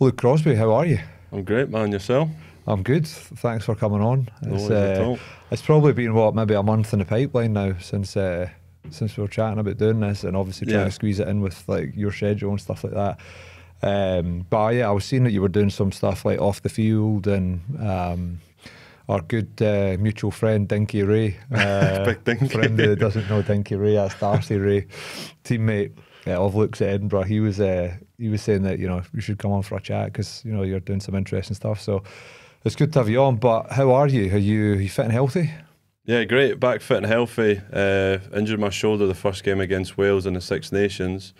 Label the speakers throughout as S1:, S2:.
S1: Luke Crosbie, how are you?
S2: I'm great, man. Yourself?
S1: I'm good. Thanks for coming on.
S2: No worries at all.
S1: It's probably been maybe a month in the pipeline now since we were chatting about doing this, and obviously trying to squeeze it in with like your schedule and stuff like that. But yeah, I was seeing that you were doing some stuff like off the field, and our good mutual friend Dinky Ray,
S2: Big Dinky.
S1: friend who doesn't know Dinky Ray, that's Darcy Ray, teammate of Luke's at Edinburgh. He was saying that you should come on for a chat because you're doing some interesting stuff. So it's good to have you on. But how are you? Are you fit and healthy?
S2: Yeah, great. Back fit and healthy. Injured my shoulder the first game against Wales in the Six Nations.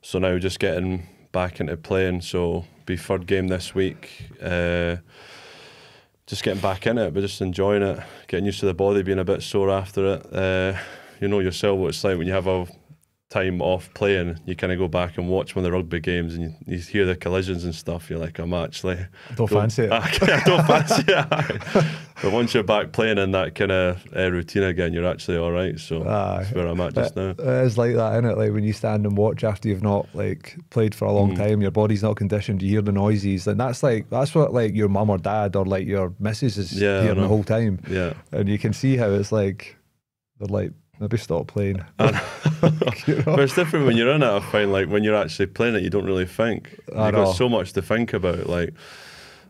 S2: So now just getting back into playing. So be third game this week. Just getting back in it, but just enjoying it. Getting used to the body being a bit sore after it. You know yourself what it's like when you have a time off playing, you kind of go back and watch one of the rugby games and you hear the collisions and stuff, you're like, I'm actually...
S1: Don't fancy it.
S2: I don't fancy it. But once you're back playing in that kind of routine again, you're actually all right. So that's where I'm at just now.
S1: It is like that, isn't it? Like when you stand and watch after you've not like played for a long time, your body's not conditioned, you hear the noises, and that's what like your mum or dad or like your missus is hearing the whole time.
S2: Yeah.
S1: And you can see how it's like, they're like, maybe stop playing.
S2: But it's different when you're in it. I find like when you're actually playing it, you don't really think. You've got so much to think about, like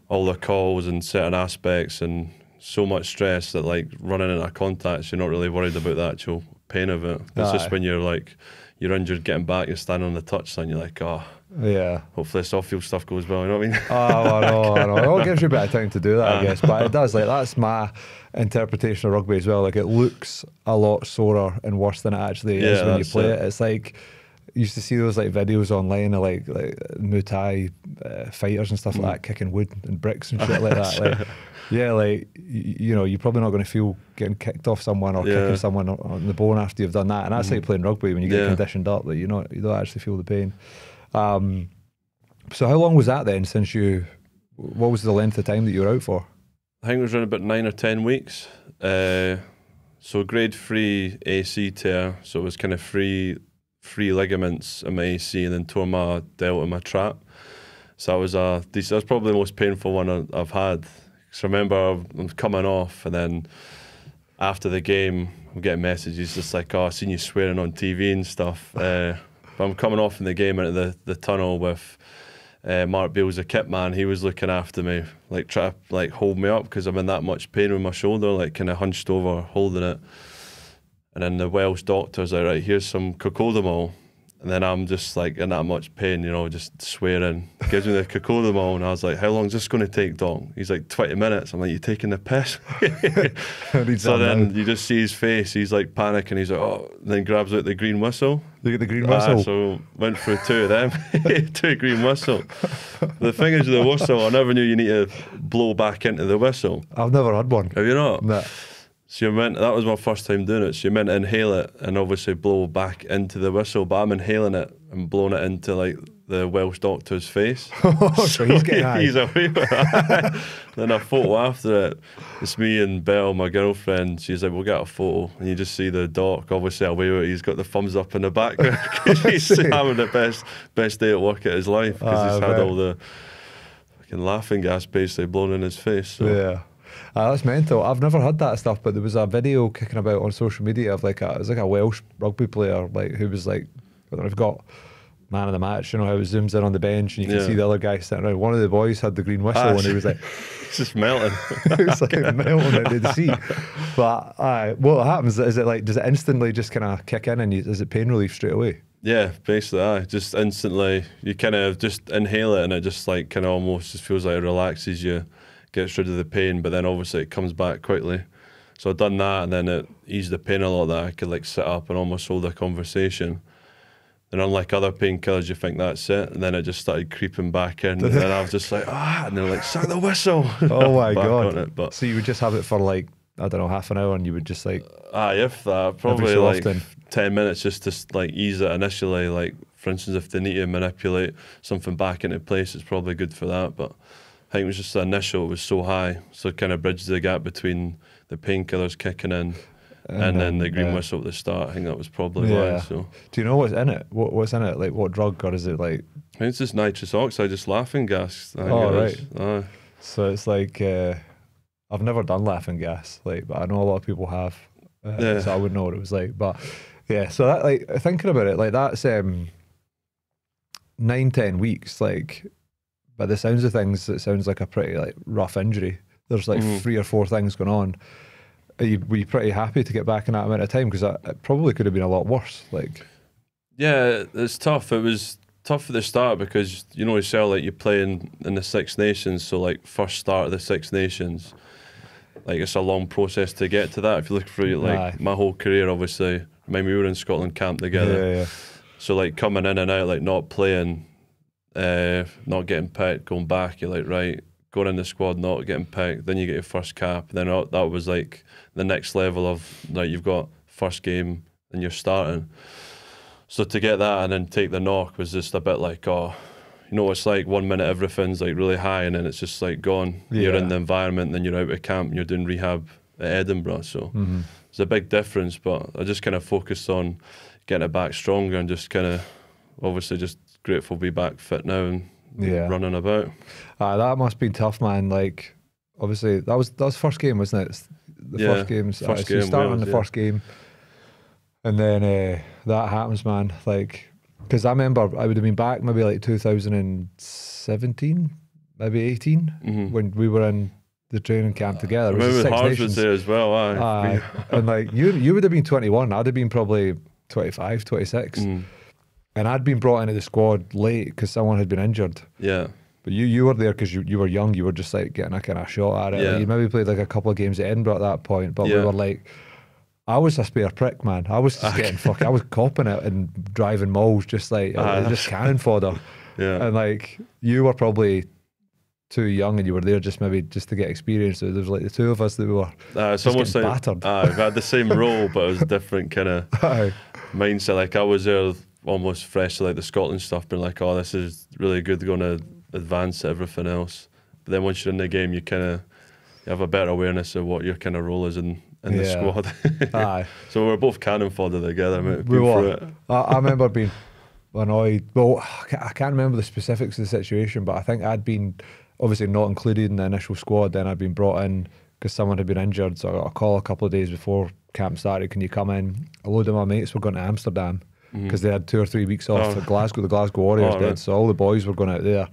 S2: all the calls and certain aspects, and so much stress that like running into contacts, you're not really worried about the actual pain of it. It's just when you're like you're injured, getting back, you're standing on the touchline, you're like, oh yeah, hopefully this off-field stuff goes well. You know what I mean?
S1: I know. It gives you a bit of time to do that, I guess. But it does. Like that's my interpretation of rugby as well. Like it looks a lot sorer and worse than it actually is when you play it. It's like you used to see those like videos online of like Muay Thai fighters and stuff like that kicking wood and bricks and shit like that. Like, yeah, like you're probably not going to feel getting kicked off someone or kicking someone on the bone after you've done that. And that's like playing rugby when you get conditioned up that you don't actually feel the pain. So how long was that then since what was the length of time that you were out for?
S2: I think it was around about 9 or 10 weeks. So grade 3 AC tear, so it was kind of three ligaments in my AC and then tore my delt in my trap. So that was probably the most painful one I've had. Because I remember I'm coming off, and then after the game I'm getting messages just like, oh, I seen you swearing on TV and stuff. But I'm coming off in the game into the tunnel with Mark Beale's the kit man. He was looking after me, like try to like hold me up because I'm in that much pain with my shoulder, like kind of hunched over holding it. And then the Welsh doctor's like, right, here's some cocodamol. And then I'm just like in that much pain, just swearing. Gives me the cocodamol, and I was like, how long is this going to take, Doc? He's like, 20 minutes. I'm like, you taking the piss? So then you just see his face, he's like panicking, he's like, oh, and then grabs out the green whistle.
S1: Look at the green whistle.
S2: So went through 2 of them, 2 green whistle. The thing is with the whistle, I never knew you need to blow back into the whistle.
S1: I've never had one.
S2: Have you not?
S1: No.
S2: So that was my first time doing it. So you're meant to inhale it and obviously blow back into the whistle, but I'm inhaling it and blowing it into like the Welsh doctor's face.
S1: So he's getting high.
S2: He's away with it. Then a photo after it, it's me and Belle, my girlfriend. She's like, we'll get a photo. And you just see the doc obviously away with it. He's got the thumbs up in the background because he's having the best day at work of his life because he's had all the fucking laughing gas basically blown in his face. So.
S1: Yeah. That's mental. I've never had that stuff, but there was a video kicking about on social media of it was like a Welsh rugby player who was like, I don't know if you've got man of the match, how it zooms in on the bench and you can see the other guy sitting around. One of the boys had the green whistle and he was like,
S2: it's just melting.
S1: It was like melting into the sea. But what happens is it like, does it instantly just kind of kick in and is it pain relief straight away?
S2: Yeah, basically, just instantly. You kind of just inhale it and it just like kind of almost just feels like it relaxes you. Gets rid of the pain, but then obviously it comes back quickly. So I've done that, and then it eased the pain a lot that I could like sit up and almost hold a conversation. And unlike other painkillers, you think that's it, and then it just started creeping back in, and then I was just like, and they're like, suck the whistle.
S1: Oh my God.
S2: But
S1: so you would just have it for like, I don't know, half an hour, and you would just like...
S2: if that, probably so like often. 10 minutes just to like ease it initially. Like, for instance, if they need to manipulate something back into place, it's probably good for that, but I think it was just the initial, it was so high, so it kind of bridges the gap between the painkillers kicking in and then the green whistle at the start. I think that was probably why. So,
S1: do you know what's in it? What's in it? Like what drug, or is it like
S2: I think it's just nitrous oxide, just laughing gas.
S1: Oh, right. So it's like, I've never done laughing gas, like, but I know a lot of people have. So I wouldn't know what it was like. But yeah, so that, like, thinking about it, like, that's 9-10 weeks, like, by the sounds of things, it sounds like a pretty, like, rough injury. There's like 3 or 4 things going on. Were you pretty happy to get back in that amount of time? Because it probably could have been a lot worse. Like,
S2: yeah, it's tough. It was tough at the start because, you know yourself, like, you're playing in the Six Nations, so like first start of the Six Nations, like, it's a long process to get to that. If you look through, like, my whole career, obviously, I mean, we were in Scotland camp together.
S1: Yeah.
S2: So, like, coming in and out, like, not playing, not getting picked, going back, you're like, right, going in the squad, not getting picked, then you get your first cap. Then that was like the next level of, like, you've got first game and you're starting. So to get that and then take the knock was just a bit like, oh, you know, it's like 1 minute everything's like really high and then it's just like gone. Yeah. You're in the environment and then you're out of camp and you're doing rehab at Edinburgh. So it's a big difference, but I just kind of focused on getting it back stronger and just kind of, obviously, just grateful to be back fit now and running about.
S1: That must be tough, man. Like, obviously, that was first game, wasn't it? First game. So you start on the first game, and then that happens, man. Like, because I remember I would have been back maybe like 2017, maybe 18, when we were in the training camp together.
S2: I remember Harsh was there as well.
S1: And like you would have been 21. I'd have been probably 25, 26. And I'd been brought into the squad late because someone had been injured.
S2: Yeah.
S1: But you were there because you were young. You were just like getting a kind of shot at it.
S2: Yeah.
S1: Like, you maybe played like a couple of games at Edinburgh at that point. But we were like, I was a spare prick, man. I was just getting I was copping it and driving malls just like, just cannon fodder.
S2: Yeah.
S1: And like, you were probably too young and you were there just maybe just to get experience. So there was like the two of us that were
S2: it's almost like
S1: battered.
S2: We had the same role, but it was a different kind of mindset. Like, I was there almost fresh to like the Scotland stuff, being like, oh, this is really good, going to advance everything else. But then once you're in the game, you have a better awareness of what your kind of role is in the squad. So we were both cannon fodder together, mate.
S1: We were. I remember being annoyed. Well, I can't remember the specifics of the situation, but I think I'd been obviously not included in the initial squad. Then I'd been brought in because someone had been injured. So I got a call a couple of days before camp started. Can you come in? A load of my mates were going to Amsterdam because they had 2 or 3 weeks off at Glasgow. The Glasgow Warriors did. So all the boys were going out there.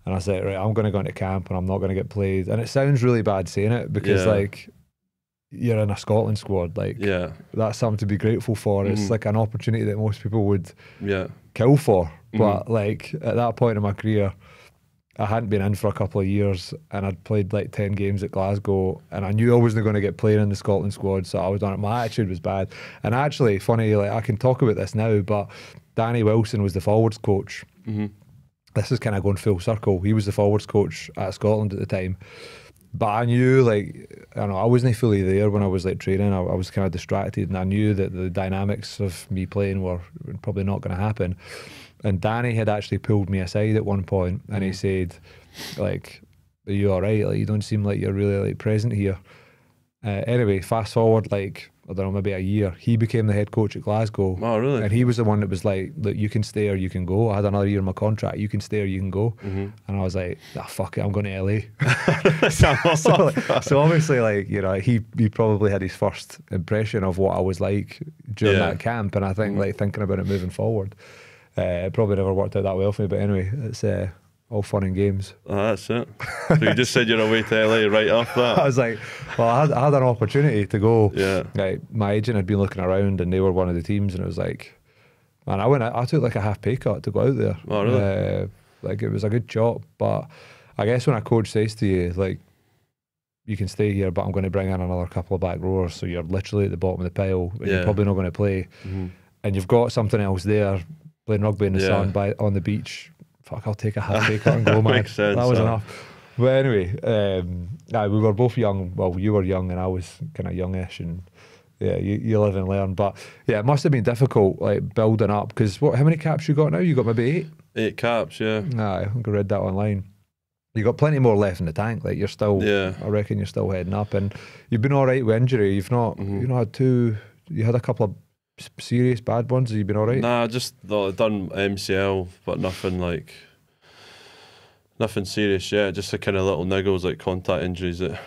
S1: And I said, right, I'm going to go into camp and I'm not going to get played. And it sounds really bad saying it because like, you're in a Scotland squad. Like, that's something to be grateful for. It's like an opportunity that most people would kill for. But like, at that point in my career, I hadn't been in for a couple of years and I'd played like 10 games at Glasgow and I knew I wasn't going to get playing in the Scotland squad, so I was on it. My attitude was bad. And actually, funny, like, I can talk about this now, but Danny Wilson was the forwards coach. This is kind of going full circle. He was the forwards coach at Scotland at the time. But I knew, like, I don't know, I wasn't fully there when I was like training. I was kind of distracted and I knew that the dynamics of me playing were probably not going to happen. And Danny had actually pulled me aside at one point and he said, like, are you all right? Like, you don't seem like you're really like present here. Anyway, fast forward, like, I don't know, maybe a year, he became the head coach at Glasgow.
S2: Oh, really?
S1: And he was the one that was like, look, you can stay or you can go. I had another year in my contract. You can stay or you can go. And I was like, fuck it, I'm going to LA. so obviously, like, you know, he probably had his first impression of what I was like during that camp. And I think, like, thinking about it moving forward, it probably never worked out that well for me. But anyway, it's all fun and games.
S2: That's it. So you just said you're away to LA right off that?
S1: I was like, well, I had an opportunity to go.
S2: Yeah.
S1: Like, my agent had been looking around and they were one of the teams, and it was like, man, I took like a half pay cut to go out there.
S2: Oh, really?
S1: Like, it was a good job, but I guess when a coach says to you, like, you can stay here, but I'm going to bring in another couple of back rowers, so you're literally at the bottom of the pile and you're probably not going to play, and you've got something else there, playing rugby in the sun on the beach. Fuck, I'll take a half pay cut and go, man.
S2: Makes sense,
S1: that was enough. But anyway, we were both young. Well, you were young and I was kind of youngish, and you live and learn. But yeah, it must have been difficult, like, building up, because how many caps you got now? You got maybe 8?
S2: 8 caps, yeah.
S1: I think I read that online. You got plenty more left in the tank. Like, you're still, I reckon you're still heading up, and you've been all right with injury. You've not, you know, you had a couple of serious bad ones? Have you been all right?
S2: Nah, just done MCL, but nothing serious yet. Just the kind of little niggles, like contact injuries that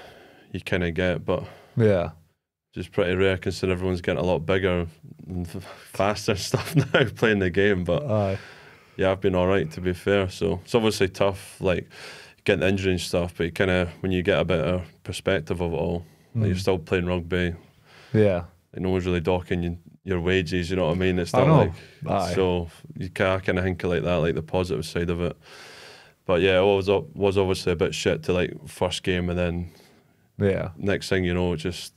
S2: you kind of get, but
S1: yeah,
S2: just pretty rare considering everyone's getting a lot bigger and faster stuff now playing the game. But yeah, I've been all right, to be fair. So it's obviously tough, like getting the injury and stuff, but you kind of, when you get a bit of perspective of it all, like you're still playing rugby.
S1: Yeah.
S2: Like no one's really docking your wages, you know what I mean? It's not like, so you kind of think of like that, like the positive side of it. But yeah, it was obviously a bit shit to like first game, and then next thing you know, just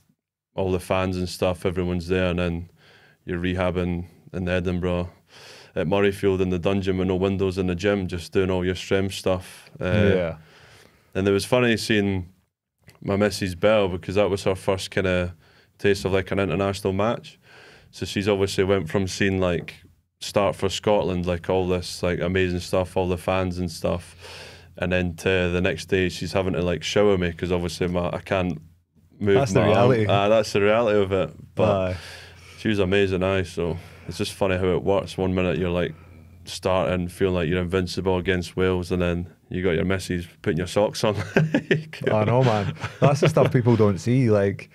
S2: all the fans and stuff, everyone's there, and then you're rehabbing in Edinburgh at Murrayfield in the dungeon with no windows in the gym, just doing all your strength stuff. And it was funny seeing my missus Belle, because that was her first kind of taste of like an international match. So she's obviously went from seeing like start for Scotland, like all this like amazing stuff, all the fans and stuff, and then to the next day she's having to like shower me because obviously I can't move.
S1: That's the reality.
S2: That's the reality of it. But she was amazing, so it's just funny how it works. One minute you're like starting, feeling like you're invincible against Wales, and then you got your missus putting your socks on.
S1: I know, man. That's the stuff people don't see. Like,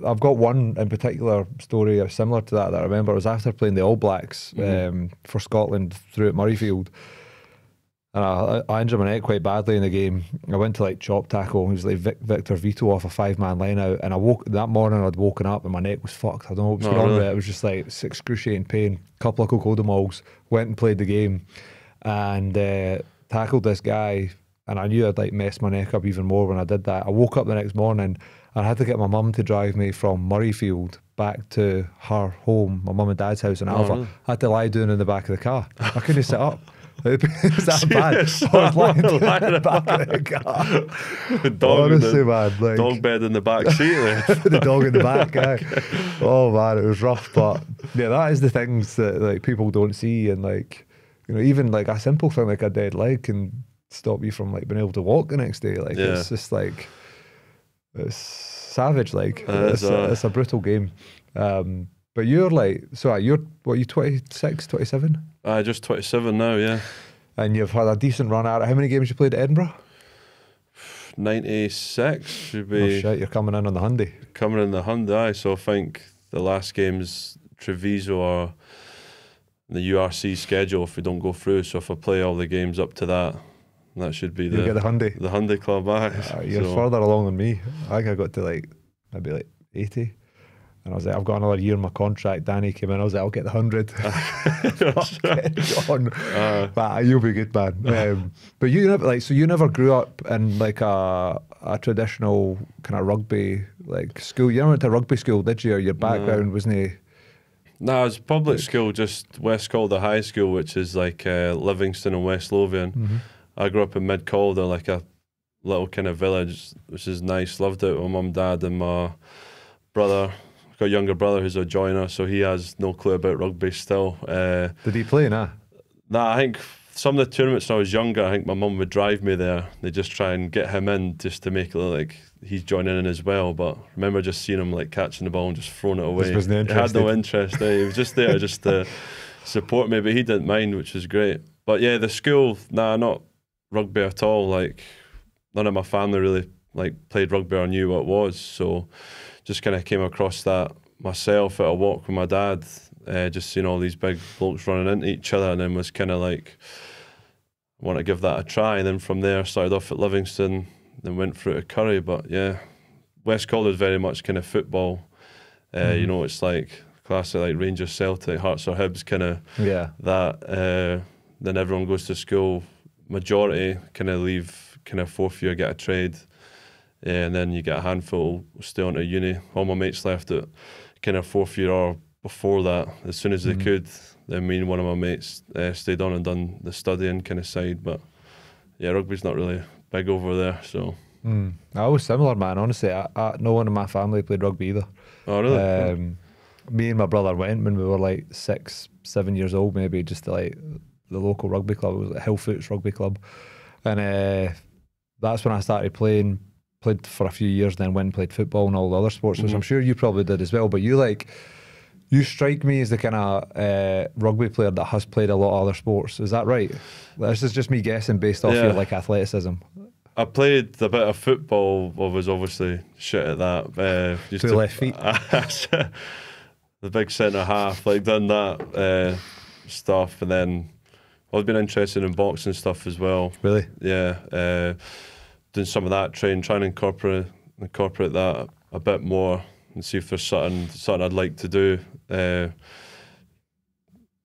S1: I've got one in particular story similar to that I remember. It was after playing the All Blacks for Scotland through at Murrayfield, and I injured my neck quite badly in the game. I went to like chop tackle, and it was like Victor Vito off a 5-man line out, and I woke that morning. I'd woken up and my neck was fucked. I don't know what was going on with it. It was just like excruciating pain. Couple of cocodamols. Went and played the game, and tackled this guy, and I knew I'd like messed my neck up even more when I did that. I woke up the next morning. I had to get my mum to drive me from Murrayfield back to her home, my mum and dad's house in Alva.
S2: Really?
S1: I had to lie down in the back of the car. I couldn't sit up. It was that bad. I was lying down in the back of the car. Honestly, man. Like,
S2: dog bed in the back seat.
S1: The dog in the back, Oh, man, it was rough. But yeah, that is the things that like people don't see. And like, you know, even like a simple thing like a dead leg can stop you from like being able to walk the next day. Like, it's just like... It's savage, like it's a brutal game. But you're like, so you're what? Are you 26, 27?
S2: Just 27 now, yeah.
S1: And you've had a decent run at it. How many games you played at Edinburgh?
S2: 96 should be.
S1: Oh shit, you're coming in on the Hundy.
S2: Coming in the Hundy, so I think the last game's Treviso or the URC schedule if we don't go through. So if I play all the games up to that, that should be
S1: you get the Hundy.
S2: The Hundy Club,
S1: you're further along than me. I think I got to like maybe like 80. And I was like, I've got another year in my contract. Danny came in, I was like, I'll get the 100. But you'll be good, man. But you never like, so you never grew up in like a traditional kind of rugby like school. You never went to rugby school, did you? Or your background wasn't it?
S2: No, it was public school, just West Calder High School, which is like Livingston and West Lothian. I grew up in Mid Calder, like a little kind of village, which is nice. Loved it. My mum, dad, and my brother. I've got a younger brother who's a joiner, so he has no clue about rugby still.
S1: Did he play, nah?
S2: Nah, I think some of the tournaments when I was younger, I think my mum would drive me there. They just try and get him in just to make it look like he's joining in as well. But I remember just seeing him like catching the ball and just throwing it away. He had no interest. He was just there just to support me, but he didn't mind, which was great. But yeah, the school, not rugby at all. Like none of my family really like played rugby or knew what it was, so just kind of came across that myself at a walk with my dad, just seeing all these big blokes running into each other, and then was kind of like, I want to give that a try. And then from there started off at Livingston, then went through to Curry. But yeah, West Calder is very much kind of football. You know, it's like classic like Rangers, Celtic, Hearts or Hibs kind of that. Then everyone goes to school. Majority kind of leave kind of fourth year, get a trade, and then you get a handful stay on to uni. All my mates left at kind of fourth year or before that, as soon as they could. Then me and one of my mates stayed on and done the studying kind of side. But yeah, rugby's not really big over there, so.
S1: I was similar, man. Honestly, no one in my family played rugby either.
S2: Oh really?
S1: Me and my brother went when we were like 6, 7 years old, maybe, just to like the local rugby club. It was like Hillfoots Rugby Club, and that's when I started playing. Played for a few years, then went and played football and all the other sports, which I'm sure you probably did as well. But you You strike me as the kind of rugby player that has played a lot of other sports. Is that right? This is just me guessing based off your like athleticism.
S2: I played a bit of football. I was obviously shit at that.
S1: Two left feet.
S2: The big centre half, like done that stuff, and then I've been interested in boxing stuff as well.
S1: Really?
S2: Yeah. Doing some of that trying to incorporate that a bit more and see if there's something I'd like to do.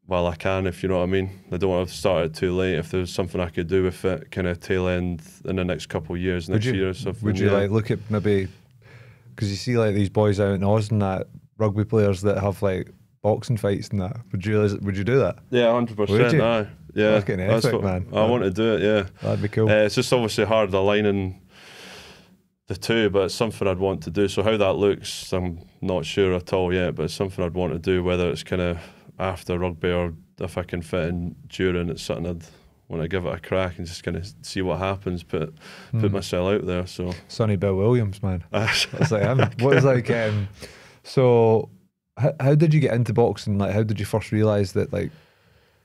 S2: Well, I can, if you know what I mean. I don't want to start it too late. If there's something I could do with it, kind of tail end in the next couple of years, next year or something.
S1: Would you like look at maybe, because you see like these boys out in Oz and that, rugby players that have like boxing fights and that. Would you do that?
S2: Yeah, 100%. Aye. Yeah,
S1: that's getting epic, man.
S2: I want to do it. Yeah,
S1: that'd be cool.
S2: It's just obviously hard aligning the two, but it's something I'd want to do. So how that looks, I'm not sure at all yet, but it's something I'd want to do, whether it's kind of after rugby or if I can fit in during. It's something I'd want to give it a crack and just kind of see what happens, put myself out there. So
S1: Sonny Bill Williams, man. That's like him. What was like so how did you get into boxing? Like, how did you first realise that like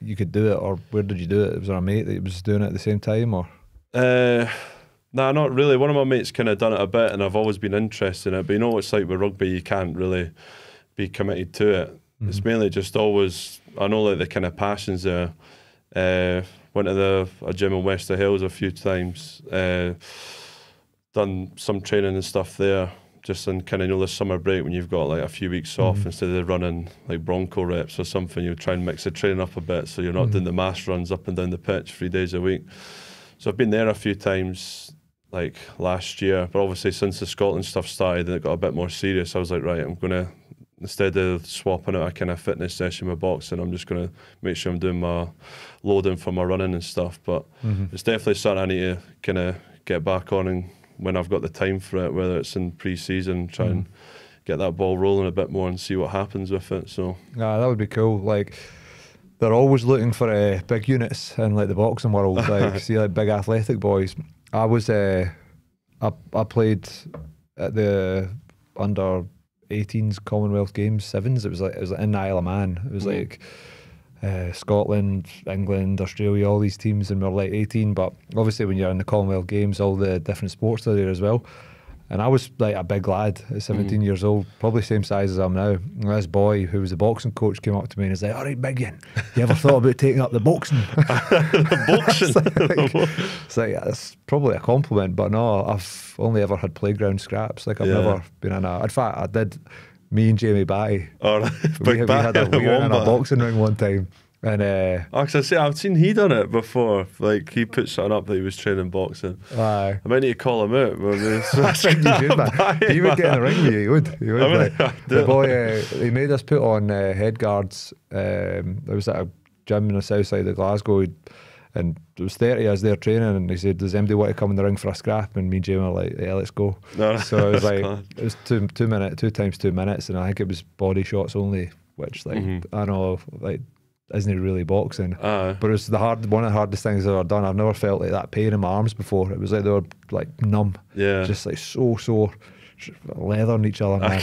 S1: you could do it, or where did you do it? Was there a mate that was doing it at the same time, or?
S2: Nah, not really. One of my mates kind of done it a bit, and I've always been interested in it. But you know what it's like with rugby, you can't really be committed to it. It's mainly just always, I know like the kind of passions there. Went to a gym in Wester Hills a few times. Done some training and stuff there. Just in kind of, you know, the summer break when you've got like a few weeks off, instead of running like Bronco reps or something, you try and mix the training up a bit so you're not doing the mass runs up and down the pitch 3 days a week. So I've been there a few times like last year, but obviously since the Scotland stuff started and it got a bit more serious, I was like, right, I'm going to, instead of swapping out a kind of fitness session with boxing, I'm just going to make sure I'm doing my loading for my running and stuff. But it's definitely something I need to kind of get back on, and when I've got the time for it, whether it's in pre-season, try and get that ball rolling a bit more and see what happens with it. So
S1: yeah, that would be cool. Like, they're always looking for big units in like the boxing world. Like, see like big athletic boys. I was I played at the under 18s Commonwealth Games sevens. It was like in Isle of Man. It was like Scotland, England, Australia, all these teams, and we were like 18. But obviously when you're in the Commonwealth Games, all the different sports are there as well. And I was like a big lad at 17 years old, probably same size as I am now. And this boy who was the boxing coach came up to me and was like, "All right, big yin, you ever thought about taking up the boxing?"
S2: The boxing?
S1: It's like, yeah, that's probably a compliment, but no, I've only ever had playground scraps. Like, I've never been in in fact, I did, me and Jamie Batty, we were in a boxing ring one time. And
S2: actually, I've seen he done it before. Like, he put something up that he was training boxing.
S1: Aye.
S2: I might need to call him out.
S1: I think you should, man. He would get in the ring with you. He would. Like, the boy, he made us put on head guards. There was at a gym in the south side of Glasgow, and there was 30 of us there training, and he said, "Does anybody want to come in the ring for a scrap?" And me and Jamie were like, "Yeah, let's go."
S2: No,
S1: so it was like, it was 2 times 2 minutes, and I think it was body shots only, which like I know like isn't really boxing, but it was one of the hardest things I've ever done. I've never felt like that pain in my arms before. It was like they were like numb, just like so sore, leathering each other, man.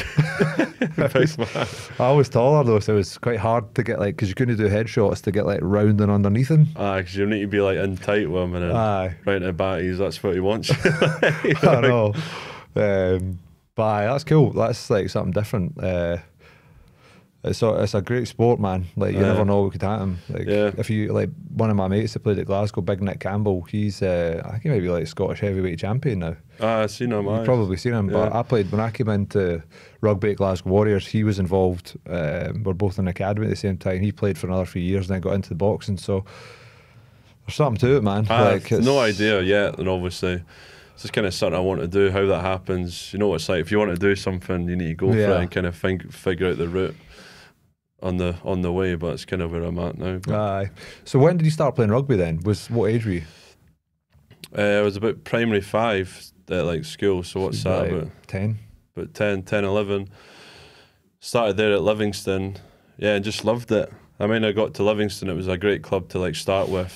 S1: I was taller though, so it was quite hard to get like, because you couldn't do headshots to get like round and underneath him.
S2: Because you need to be like in tight with him, and then right to batties, that's what he wants.
S1: I know, but that's cool. That's like something different. It's a great sport, man. Like, you never know what could happen. Like, if you like, one of my mates that played at Glasgow, Big Nick Campbell, he's I think he may be like Scottish heavyweight champion now.
S2: I've seen him.
S1: You've probably seen him. But I played when I came into rugby at Glasgow Warriors. He was involved. We're both in the academy at the same time. He played for another few years and then got into the boxing. So there's something to it, man.
S2: Like, no idea yet, and obviously it's just kind of something I want to do. How that happens, you know what it's like. If you want to do something, you need to go for it and kind of figure out the route on the way. But it's kind of where I'm at now.
S1: Aye. So when did you start playing rugby then? What age were you?
S2: I was about primary 5 at like school. So what's that, about
S1: 10?
S2: About 10, 11. Started there at Livingston. Yeah, and just loved it. I mean, I got to Livingston, it was a great club to like start with.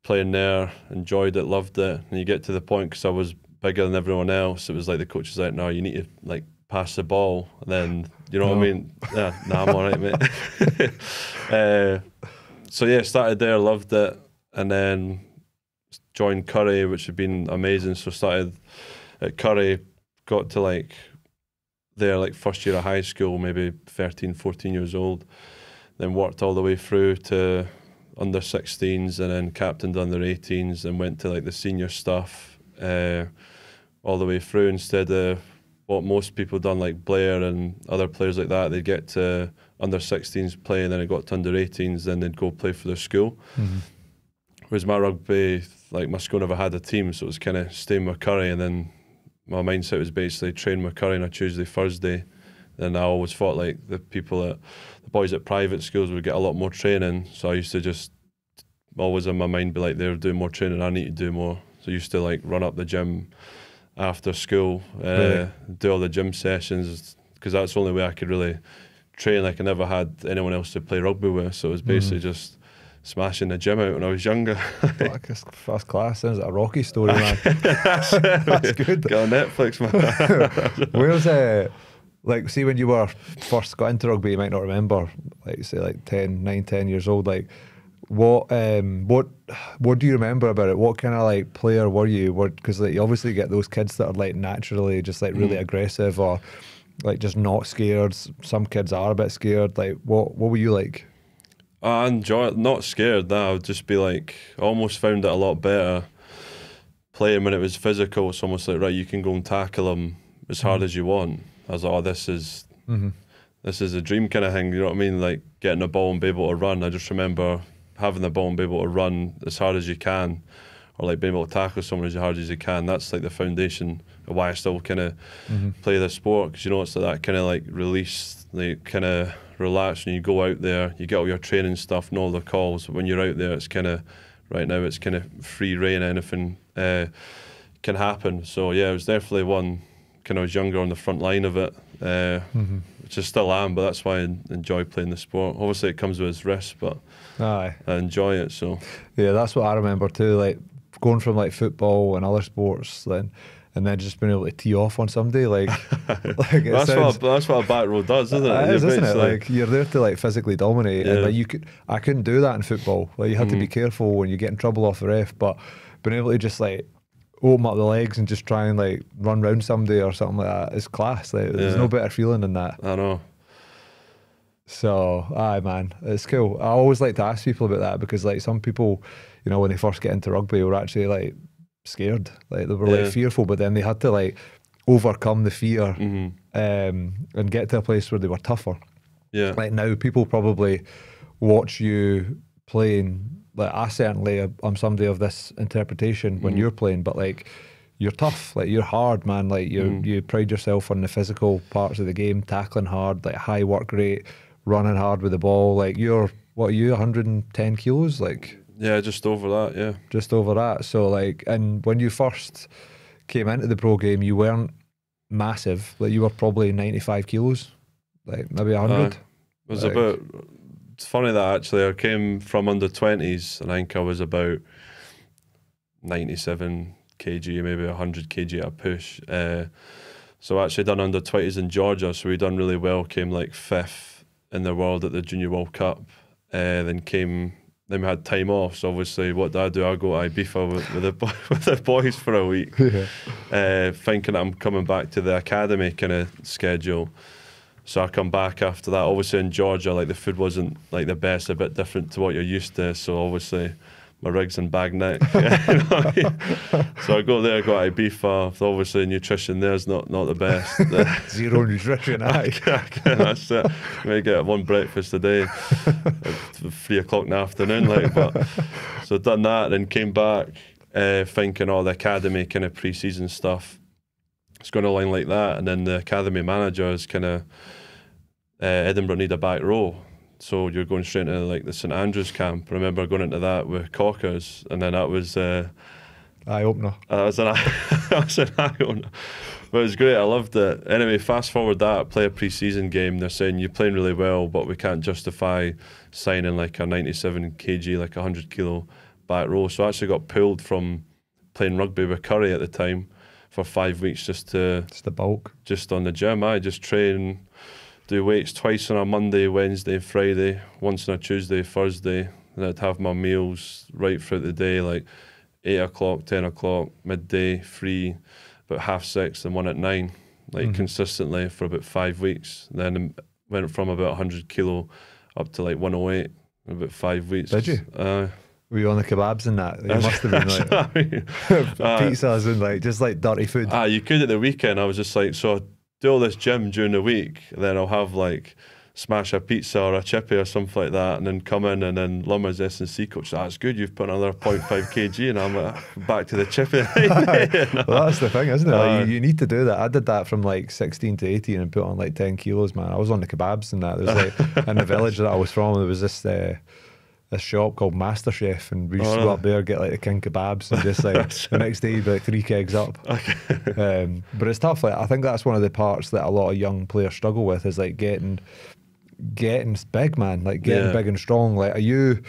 S2: Playing there, enjoyed it, loved it. And you get to the point, because I was bigger than everyone else, it was like the coach was like, "No, you need to like pass the ball, and then you know what I mean. Yeah, nah, I'm alright, mate. So yeah, started there, loved it, and then joined Curry, which had been amazing. So started at Curry, got to like there like first year of high school, maybe 13, 14 years old. Then worked all the way through to under 16s, and then captained under 18s, and went to like the senior stuff all the way through, instead of what most people done, like Blair and other players like that. They'd get to under 16s play, and then it got to under 18s, then they'd go play for their school. Whereas my rugby, like my school never had a team, so it was kind of staying with Curry, and then my mindset was basically train with Curry on a Tuesday, Thursday. And I always thought like the boys at private schools would get a lot more training, so I used to just always in my mind be like, they're doing more training, I need to do more. So I used to like run up the gym after school, do all the gym sessions, because that's the only way I could really train. Like I never had anyone else to play rugby with, so it was basically just smashing the gym out when I was younger.
S1: First class. Sounds like a Rocky story, man. That's good.
S2: Got on Netflix, man.
S1: Where's like, see, when you were first got into rugby, you might not remember, like say like 9, 10 years old, like what do you remember about it? What kind of like player were you? Because like, you obviously get those kids that are like naturally just like really aggressive, or like just not scared. Some kids are a bit scared. Like what were you like?
S2: I enjoy it, not scared. I would just be like, I almost found it a lot better playing when it was physical. It's almost like, right, you can go and tackle them as hard as you want. I was like, oh, this is a dream kind of thing, you know what I mean? Like getting the ball and be able to run. I just remember having the ball and be able to run as hard as you can, or like being able to tackle someone as hard as you can. That's like the foundation of why I still kind of play the sport, because you know it's like that kind of like release, like kind of relax when you go out there. You get all your training stuff and all the calls, but when you're out there, it's kind of right now it's kind of free reign. Anything can happen. So yeah, it was definitely one. When I was younger, on the front line of it, which I still am, but that's why I enjoy playing the sport. Obviously it comes with its risks, but I enjoy it. So
S1: yeah, that's what I remember too, like going from like football and other sports and then just being able to tee off on somebody, like,
S2: that's what a back row does, isn't it?
S1: It is, isn't it? Like you're there to like physically dominate, and like I couldn't do that in football. Like you had to be careful when you get in trouble off the ref, but being able to just like open up the legs and just try and like run round somebody or something like that is class. Like there's no better feeling than that.
S2: I know.
S1: So aye, man, it's cool. I always like to ask people about that, because like some people, you know, when they first get into rugby were actually like scared, like they were like fearful, but then they had to like overcome the fear and get to a place where they were tougher. Yeah. Like now people probably watch you playing. Like I certainly am somebody of this interpretation when you're playing, but like you're tough, like you're hard, man. Like you pride yourself on the physical parts of the game, tackling hard, like high work rate, running hard with the ball. Like what are you, 110 kilos? Like
S2: yeah, just over that. Yeah,
S1: just over that. So like, and when you first came into the pro game, you weren't massive. Like you were probably 95 kilos, like maybe 100.
S2: It was about. It's funny that actually I came from under 20s, and I think I was about 97 kg, maybe 100 kg at a push. So I actually done under 20s in Georgia, so we done really well, came like 5th in the world at the Junior World Cup. Then we had time off, so obviously what did I do? I go to Ibiza with the boys for a week, thinking that I'm coming back to the academy kind of schedule. So I come back after that. Obviously in Georgia, like the food wasn't like the best, a bit different to what you're used to. So obviously my rig's in bag neck. You know what I mean? So I go there, go to Ibiza. Obviously nutrition there's not the best.
S1: Zero nutrition,
S2: that's it. Maybe get one breakfast a day at 3 o'clock in the afternoon. So done that, then came back thinking all the academy kind of pre-season stuff. It's going along like that, and then the academy manager is kind of Edinburgh need a back row, so you're going straight into like the St Andrews camp. I remember going into that with Cockers, and then that was
S1: eye opener.
S2: That was an eye opener, but it was great. I loved it. Anyway, fast forward that, play a pre-season game. They're saying you're playing really well, but we can't justify signing like a 97 kg, like 100 kilo back row. So I actually got pulled from playing rugby with Curry at the time for 5 weeks just to
S1: bulk,
S2: just on the gym. I just train, do weights twice on a Monday, Wednesday, Friday, once on a Tuesday, Thursday. And I'd have my meals right throughout the day, like 8 o'clock, 10 o'clock, midday, 3, about 6:30, and 1 at 9, like consistently for about 5 weeks. And then went from about 100 kilo up to like 108 in about 5 weeks.
S1: Did you? Were you on the kebabs and that? You must have been like pizzas and like just like dirty food.
S2: You could at the weekend. I was just like, so I do all this gym during the week, and then I'll have like smash a pizza or a chippy or something like that, and then come in, and then Lummer's S&C coach, that's good, you've put another 0.5 kg, and I'm like, back to the chippy.
S1: Well, that's the thing, isn't it? Like, you need to do that. I did that from like 16 to 18 and put on like 10 kilos, man. I was on the kebabs and that. There was like, in the village that I was from, there was this shop called Master Chef, and we used to go up there, get like the king kebabs, and just like the next day you'd be like 3 kegs up. Okay. But it's tough. Like, I think that's one of the parts that a lot of young players struggle with, is like getting big, man, like getting big and strong. Like, are you,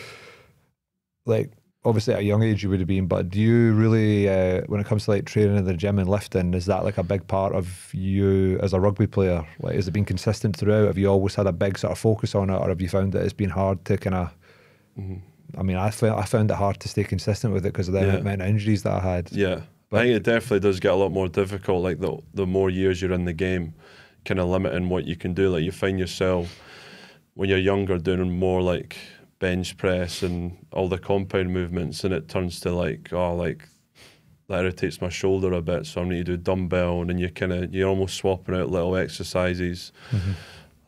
S1: like, obviously at a young age you would have been, but do you really, when it comes to like training in the gym and lifting, is that like a big part of you as a rugby player? Like, has it been consistent throughout? Have you always had a big sort of focus on it, or have you found that it's been hard to kind of, I mean, I found it hard to stay consistent with it because of the amount of injuries that I had.
S2: Yeah, but I think it definitely does get a lot more difficult, like the more years you're in the game, kind of limiting what you can do. Like, you find yourself when you're younger doing more like bench press and all the compound movements, and it turns to like, oh, like that irritates my shoulder a bit, so I need to do dumbbell, and then you're almost swapping out little exercises.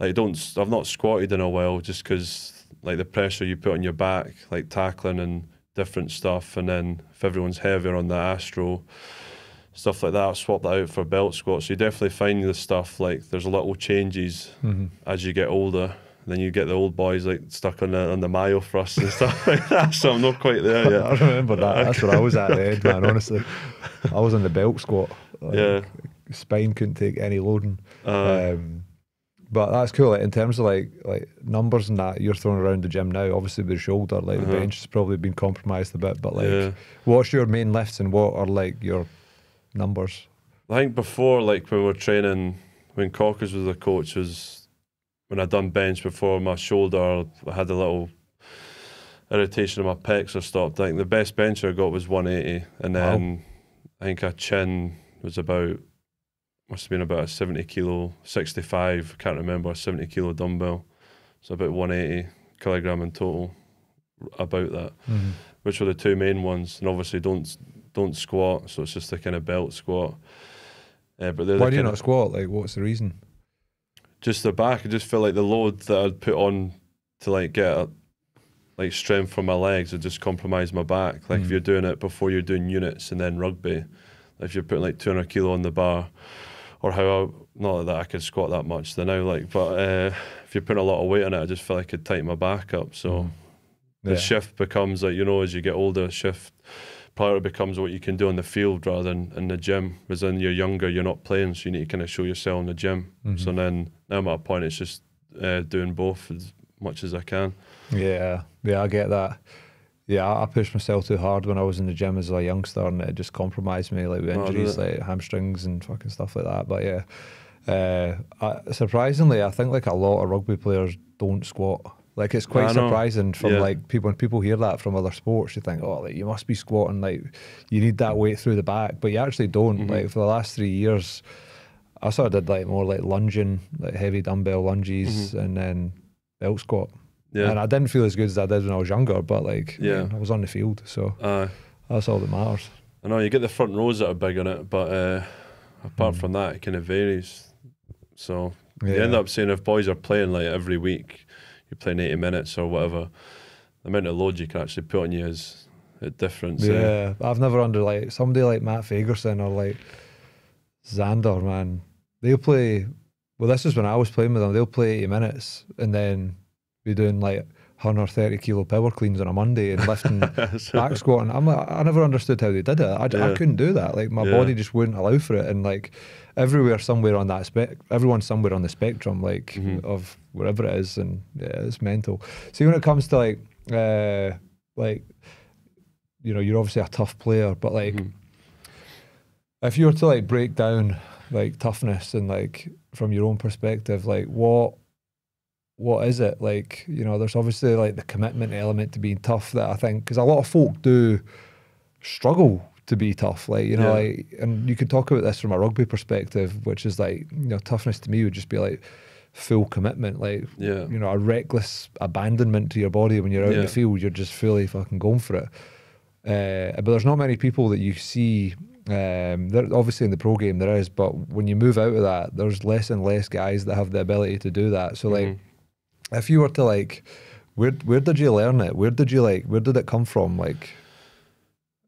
S2: Like, I've not squatted in a while, just because like the pressure you put on your back, like tackling and different stuff, and then if everyone's heavier on the Astro, stuff like that, I've swapped that out for belt squats. So you definitely find the stuff, like there's little changes as you get older. Then you get the old boys like stuck on the myo thrust and stuff like that. So I'm not quite there yet.
S1: I remember that. That's where I was at the end, man. Honestly, I was on the belt squat. Like, spine couldn't take any loading. But that's cool. Like, in terms of like numbers and that you're throwing around the gym now, obviously with the shoulder, like the bench has probably been compromised a bit. But like, what's your main lifts and what are like your numbers?
S2: I think before, like when we were training, when Cockers was the coach, was when I'd done bench before, my shoulder, I had a little irritation in my pecs or stopped. I think the best bench I got was 180, and then I think a chin was must have been about a 70 kilo, 65, can't remember, a 70 kilo dumbbell. So about 180 kilogram in total, about that, which were the two main ones. And obviously don't squat, so it's just a kind of belt squat. But
S1: why do you not squat? Like, what's the reason?
S2: Just the back. I just feel like the load that I'd put on to like get like strength from my legs would just compromise my back. Like if you're doing it before you're doing units and then rugby, if you're putting like 200 kilo on the bar, or not that I could squat that much then now, like, but if you're putting a lot of weight on it, I just feel like I could tighten my back up. So the shift becomes like, as you get older, shift priority becomes what you can do on the field rather than in the gym. Whereas when you're younger, you're not playing, so you need to kind of show yourself in the gym. So then now I'm at a point, it's just doing both as much as I can. Yeah,
S1: I get that. Yeah, I pushed myself too hard when I was in the gym as a youngster, and it just compromised me, like with injuries, like hamstrings and fucking stuff like that. But yeah, surprisingly, I think like a lot of rugby players don't squat. Like, it's quite surprising from like when people hear that from other sports, you think, oh, like you must be squatting, like you need that weight through the back, but you actually don't. Like for the last 3 years, I sort of did like more like lunging, like heavy dumbbell lunges, and then belt squat. Yeah. And I didn't feel as good as I did when I was younger, but like, I was on the field, so that's all that matters.
S2: I know you get the front rows that are big on it, but apart from that, it kind of varies. So you end up saying if boys are playing like every week, you're playing 80 minutes or whatever, the amount of load you can actually put on you is different. So.
S1: Yeah, I've never under like somebody like Matt Fagerson or like Xander, man. They'll play, well, this is when I was playing with them, they'll play 80 minutes and then be doing like 130 kilo power cleans on a Monday and lifting back squatting. I'm like, I never understood how they did it. I couldn't do that. Like my body just wouldn't allow for it. And like everyone's somewhere on the spectrum, like of wherever it is, and it's mental. See, when it comes to like you're obviously a tough player, but like If you were to like break down like toughness and like from your own perspective, like what is it? Like, you know, there's obviously like the commitment element to being tough that I think, because a lot of folk do struggle to be tough, like, you know, like, and you could talk about this from a rugby perspective, which is like, you know, toughness to me would just be like full commitment, like, you know, a reckless abandonment to your body when you're out in the field, you're just fully fucking going for it. But there's not many people that you see, there, obviously in the pro game there is, but when you move out of that, there's less and less guys that have the ability to do that. So like, if you were to like, where did you learn it? Where did it come from? Like,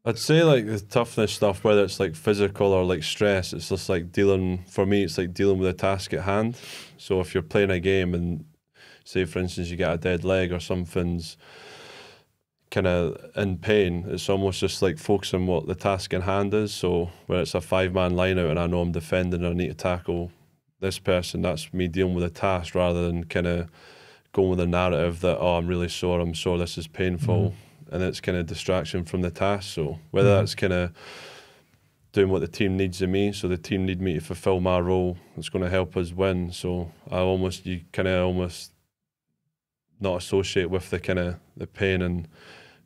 S2: I'd say like the toughness stuff, whether it's like physical or like stress, it's just like for me, it's like dealing with a task at hand. So if you're playing a game and say, for instance, you get a dead leg or something's kind of in pain, it's almost just like focusing what the task in hand is. So where it's a 5-man line out and I know I'm defending and I need to tackle this person, that's me dealing with a task rather than kind of going with a narrative that, oh, I'm really sore, this is painful. And it's kind of distraction from the task. So whether that's kind of doing what the team needs of me, so the team need me to fulfill my role, it's going to help us win. So you kind of almost not associate with the kind of the pain and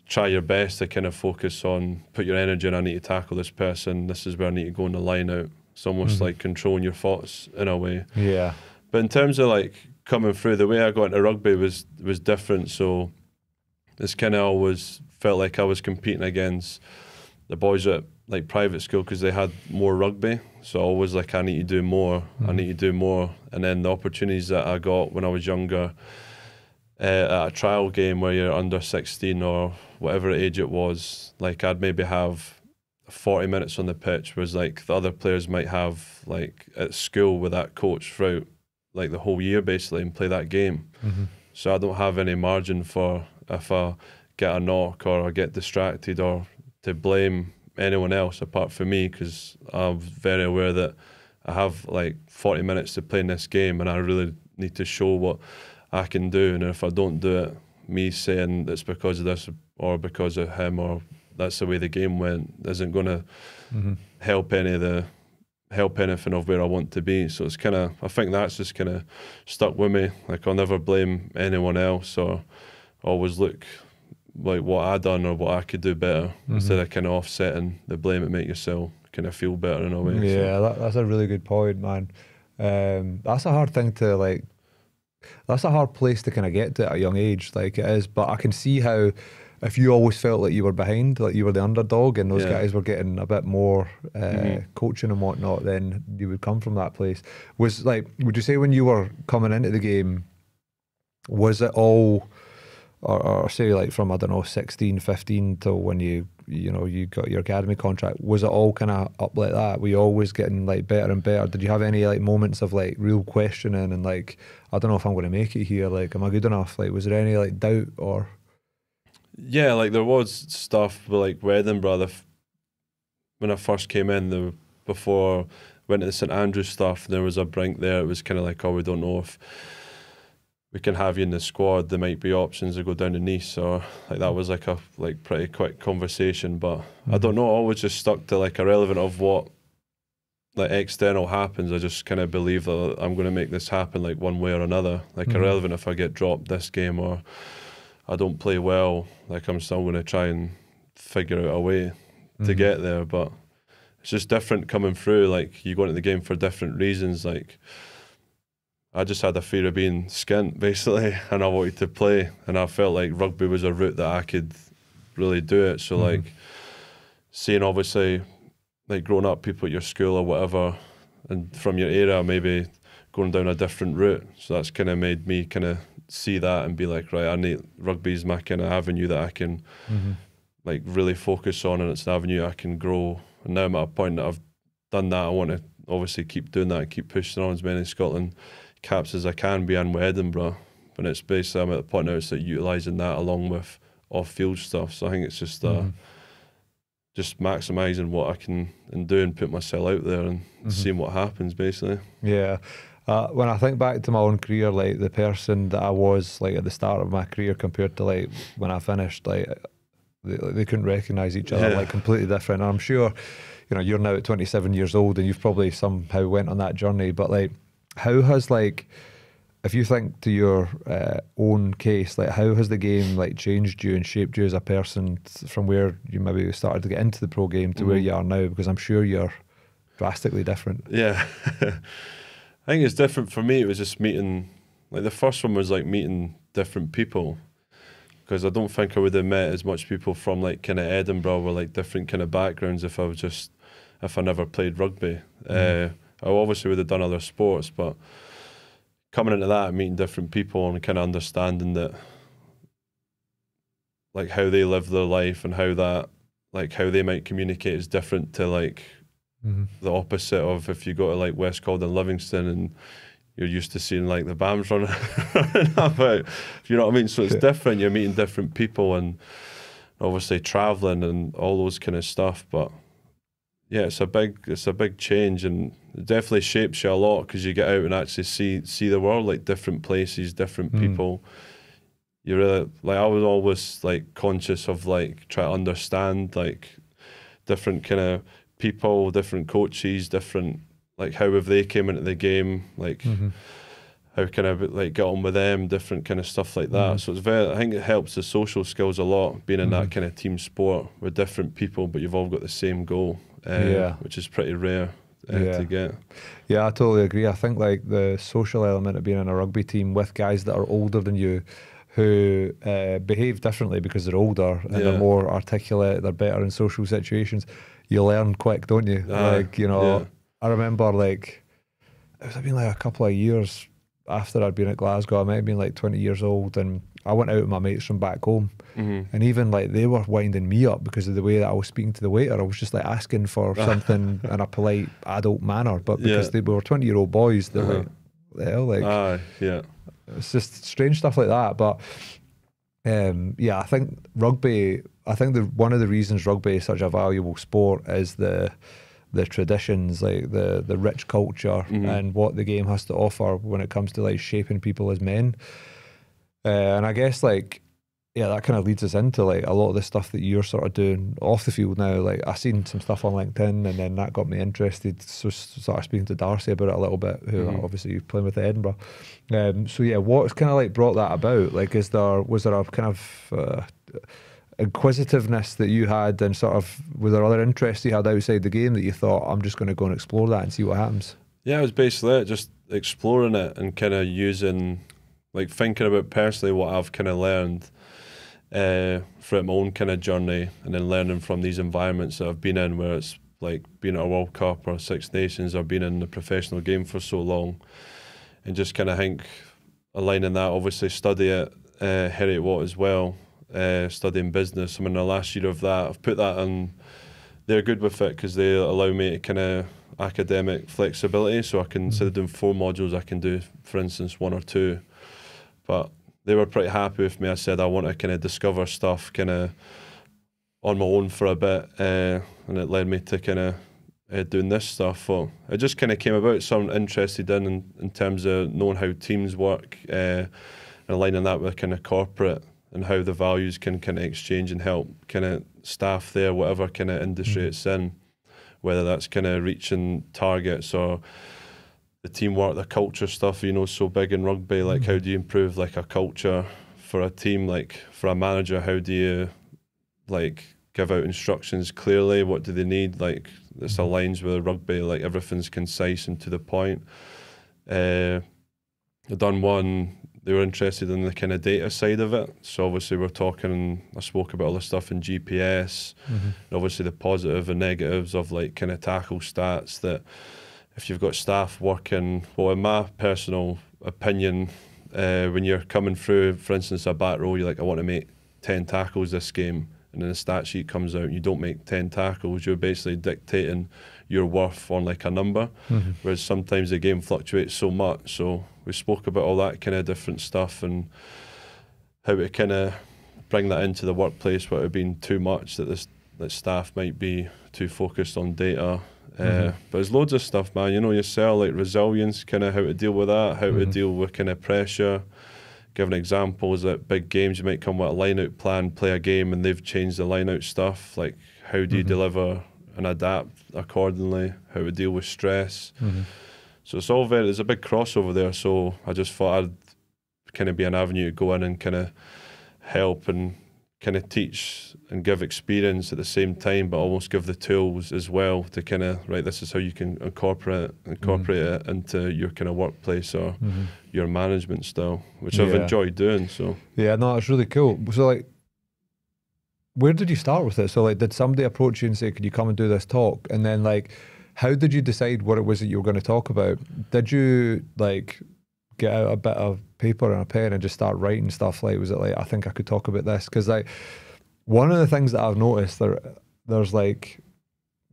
S2: try your best to kind of focus on, put your energy in, I need to tackle this person, this is where I need to go in the line out. It's almost like controlling your thoughts in a way.
S1: Yeah.
S2: But in terms of like coming through, the way I got into rugby was different. So it's kind of always felt like I was competing against the boys at like private school because they had more rugby. So always like, I need to do more, I need to do more. And then the opportunities that I got when I was younger at a trial game where you're under 16 or whatever age it was, like I'd maybe have 40 minutes on the pitch, was like the other players might have like at school with that coach throughout like the whole year basically and play that game. So I don't have any margin for if I get a knock or I get distracted or to blame anyone else apart from me, because I'm very aware that I have like 40 minutes to play in this game and I really need to show what I can do. And if I don't do it, me saying it's because of this or because of him or that's the way the game went isn't going to help anything of where I want to be. So it's kind of, I think that's just kind of stuck with me. Like I'll never blame anyone else or always look like what I done or what I could do better instead of kind of offsetting the blame and make yourself kind of feel better in a way.
S1: Yeah, so that's a really good point, man. That's a hard thing to like, that's a hard place to kind of get to at a young age, like it is. But I can see how if you always felt like you were behind, like you were the underdog and those guys were getting a bit more coaching and whatnot, then you would come from that place. Was like, would you say when you were coming into the game, was it all, or say like from, I don't know, 16, 15 till when you got your academy contract, was it all kind of up like that? Were you always getting like better and better? Did you have any like moments of like real questioning and like, I don't know if I'm going to make it here, like am I good enough? Like was there any like doubt or?
S2: Yeah, like there was stuff like with Edinburgh, when I first came in, before went to the St Andrews stuff, there was a brink there. It was kind of like, oh, we don't know if we can have you in the squad. There might be options to go down to Nice, or like that was like a pretty quick conversation. But I don't know. I always just stuck to like irrelevant of what like external happens. I just kind of believe that I'm going to make this happen like one way or another. Like irrelevant if I get dropped this game or I don't play well, like I'm still going to try and figure out a way to get there. But it's just different coming through. Like you go into the game for different reasons. Like I just had a fear of being skint basically, and I wanted to play, and I felt like rugby was a route that I could really do it. So like seeing obviously like growing up people at your school or whatever, and from your area maybe going down a different route. So that's kind of made me kind of see that and be like, right, I need rugby's my kind of avenue that I can like really focus on, and it's an avenue I can grow. And now I'm at a point that I've done that. I want to obviously keep doing that and keep pushing on as many Scotland caps as I can be in with Edinburgh. But it's basically, I'm at the point now it's like utilising that along with off-field stuff. So I think it's just just maximising what I can and do and put myself out there and seeing what happens basically.
S1: Yeah. When I think back to my own career, like the person that I was like at the start of my career compared to like when I finished, like they couldn't recognise each other, like completely different. And I'm sure you know, you're now at 27 years old and you've probably somehow went on that journey, but like, how has like, if you think to your own case, like how has the game like changed you and shaped you as a person from where you maybe started to get into the pro game to where you are now? Because I'm sure you're drastically different.
S2: Yeah. I think it's different for me. It was just meeting, like the first one was like meeting different people, because I don't think I would have met as much people from like kind of Edinburgh with like different kind of backgrounds if I never played rugby. I obviously would have done other sports, but coming into that, meeting different people and kind of understanding that, like how they live their life and how that, like how they might communicate is different to like the opposite of if you go to like West Calden, Livingston, and you're used to seeing like the BAMs running about. You know what I mean? So it's different. You're meeting different people and obviously traveling and all those kind of stuff. But yeah, it's a big change, and it definitely shapes you a lot because you get out and actually see the world, like different places, different people. You really, like, I was always like conscious of like trying to understand like different kind of people, different coaches, different, like how have they came into the game, like how can I like get on with them, different kind of stuff like that. So it's I think it helps the social skills a lot, being in that kind of team sport with different people, but you've all got the same goal, which is pretty rare to get.
S1: Yeah, I totally agree. I think like the social element of being in a rugby team with guys that are older than you, who behave differently because they're older and they're more articulate, they're better in social situations. You learn quick, don't you? Like, you know, I remember like, it was been like a couple of years after I'd been at Glasgow. I might have been like 20 years old, and I went out with my mates from back home, and even like they were winding me up because of the way that I was speaking to the waiter. I was just like asking for something in a polite adult manner, but because we were 20-year-old boys, they're like, the hell, like, it's just strange stuff like that. But I think rugby, one of the reasons rugby is such a valuable sport is the traditions, like the rich culture and what the game has to offer when it comes to like shaping people as men. And I guess like, that kind of leads us into like a lot of the stuff that you're sort of doing off the field now. Like I seen some stuff on LinkedIn, and then that got me interested. So started speaking to Darcy about it a little bit, who obviously you're playing with at Edinburgh. What's kind of like brought that about? Like, was there a kind of inquisitiveness that you had, and sort of was there other interests you had outside the game that you thought, I'm just going to go and explore that and see what happens?
S2: Yeah, it was basically it, just exploring it and kind of using, like thinking about personally what I've kind of learned throughout my own kind of journey, and then learning from these environments that I've been in, where it's like being at a World Cup or Six Nations or being in the professional game for so long, and just kind of think aligning that, obviously study at Heriot Watt as well, studying business. I'm in the last year of that. I've put that on, they're good with it because they allow me to kind of academic flexibility, so I can, instead of doing 4 modules, I can do, for instance, 1 or 2. But they were pretty happy with me. I said I want to kind of discover stuff kind of on my own for a bit, and it led me to kind of doing this stuff. So it just kind of came about, something interested in terms of knowing how teams work, and aligning that with kind of corporate and how the values can kind of exchange and help kind of staff there, whatever kind of industry it's in, whether that's kind of reaching targets or the teamwork, the culture stuff, you know, so big in rugby. Like, how do you improve like a culture for a team? Like for a manager, how do you like give out instructions clearly? What do they need? Like this aligns with rugby, like everything's concise and to the point. I've done one, they were interested in the kind of data side of it. So obviously we're talking, I spoke about all the stuff in GPS, and obviously the positive and negatives of like kind of tackle stats, that if you've got staff working, well, in my personal opinion, when you're coming through, for instance, a back row, you're like, I want to make 10 tackles this game, and then the stat sheet comes out and you don't make 10 tackles, you're basically dictating your worth on like a number, whereas sometimes the game fluctuates so much. So we spoke about all that kind of different stuff and how to kind of bring that into the workplace without it being too much, that staff might be too focused on data. But there's loads of stuff, man, you know yourself, like resilience, kind of how to deal with that, how to deal with kind of pressure. Giving examples at big games, you might come with a line-out plan, play a game, and they've changed the line-out stuff. Like, how do you deliver and adapt accordingly, how to deal with stress.
S1: Mm-hmm.
S2: So it's all there's a big crossover there. So I just thought I'd kind of be an avenue to go in and kind of help and kind of teach and give experience at the same time, but almost give the tools as well to kind of, right, this is how you can incorporate it into your kind of workplace or your management style, which I've enjoyed doing. So
S1: yeah, no, it's really cool. So like, where did you start with it? So like, did somebody approach you and say, could you come and do this talk? And then like, how did you decide what it was that you were going to talk about? Did you like get out a bit of paper and a pen and just start writing stuff? Like, was it like, I think I could talk about this? Because like, one of the things that I've noticed, there's like,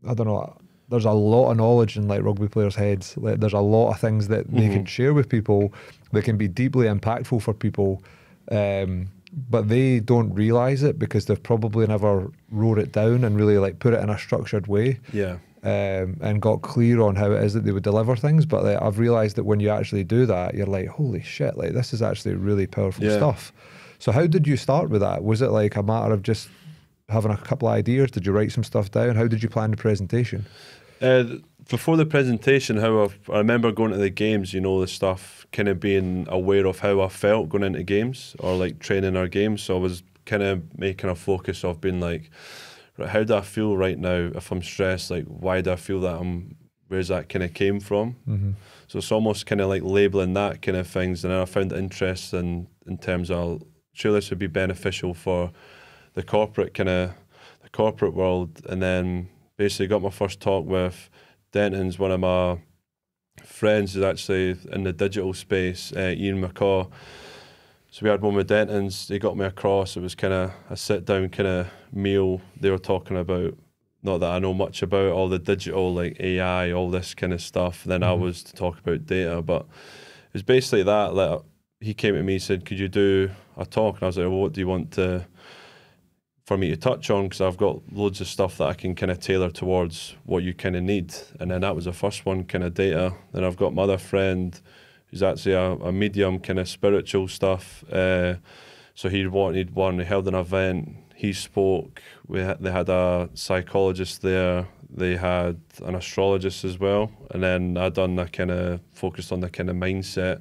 S1: I don't know, there's a lot of knowledge in like rugby players' heads. Like, there's a lot of things that they can share with people that can be deeply impactful for people, but they don't realise it because they've probably never wrote it down and really like put it in a structured way.
S2: Yeah.
S1: And got clear on how it is that they would deliver things. But like, I've realised that when you actually do that, you're like, holy shit, like this is actually really powerful stuff. So how did you start with that? Was it like a matter of just having a couple of ideas? Did you write some stuff down? How did you plan the presentation?
S2: Before the presentation, I remember going to the games, you know, the stuff, kind of being aware of how I felt going into games or like training our games. So I was kind of making a focus of being like, right, how do I feel right now if I'm stressed? Like, why do I feel that? Where's that kind of came from? So it's almost kind of like labeling that kind of things. And then I found it interesting in terms of, sure, this would be beneficial for the corporate world. And then basically got my first talk with Denton's, one of my friends who's actually in the digital space, Ian McCaw. So we had one with Denton's, they got me across, it was kind of a sit-down kind of meal. They were talking about, not that I know much about, all the digital, like AI, all this kind of stuff. Then I was to talk about data, but it was basically that. Like, he came to me and said, could you do a talk? And I was like, well, what do you want for me to touch on? Because I've got loads of stuff that I can kind of tailor towards what you kind of need. And then that was the first one, kind of data. Then I've got my other friend, who's actually a medium, kind of spiritual stuff. So he wanted one, he held an event, he spoke, they had a psychologist there, they had an astrologist as well, and then I done a kind of, focused on the kind of mindset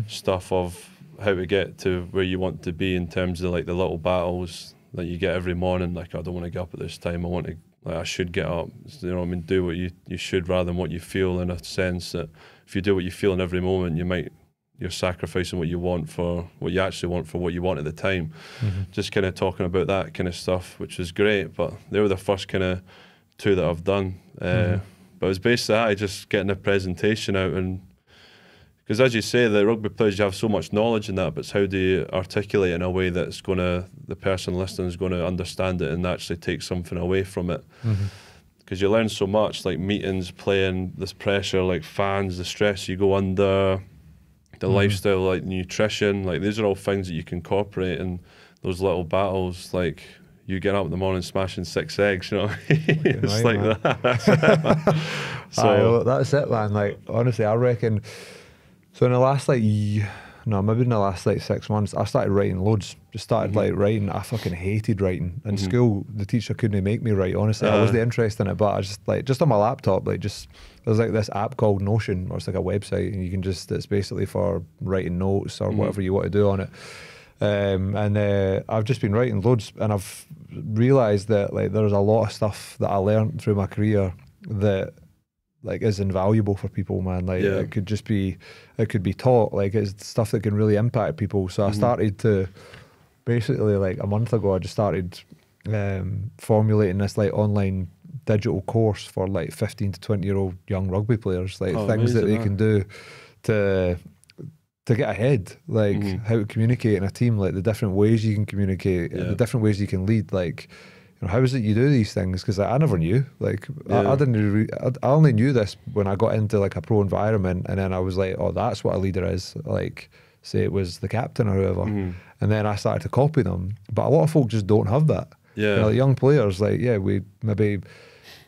S2: stuff of how to get to where you want to be in terms of like the little battles that you get every morning, like, I don't want to get up at this time, I should get up, you know what I mean, do what you should rather than what you feel, in a sense that if you do what you feel in every moment, you're sacrificing what you want for what you actually want for what you want at the time. Just kind of talking about that kind of stuff, which was great. But they were the first kind of two that I've done. But it was basically that, just getting a presentation out, and because as you say, the rugby players, you have so much knowledge in that, but it's how do you articulate it in a way that's the person listening is going to understand it and actually take something away from it. Because you learn so much, like meetings, playing, this pressure, like fans, the stress you go under, the lifestyle, like nutrition, like these are all things that you can incorporate in those little battles, like you get up in the morning smashing 6 eggs, you know what I mean? It's right, like man. That.
S1: So that's it, man. Like, honestly, I reckon, so in the last maybe in the last 6 months, I started writing loads. Just started like writing. I fucking hated writing. In school, the teacher couldn't make me write, honestly. I wasn't interested in it, but I just on my laptop, there's like this app called Notion, or it's like a website, and you can it's basically for writing notes or whatever you want to do on it. And I've just been writing loads, and I've realised that like there's a lot of stuff that I learned through my career that like is invaluable for people, man. Like it could be taught, like it's stuff that can really impact people. So I started to basically, like a month ago, I just started formulating this like online digital course for like 15 to 20-year-old young rugby players, like things that they can do to get ahead, like how to communicate in a team, like the different ways you can communicate, the different ways you can lead, like, you know, how is it you do these things? Because I never knew, like I didn't I only knew this when I got into like a pro environment, and then I was like, oh, that's what a leader is, like say it was the captain or whoever, and then I started to copy them. But a lot of folk just don't have that. You know, like young players, like we maybe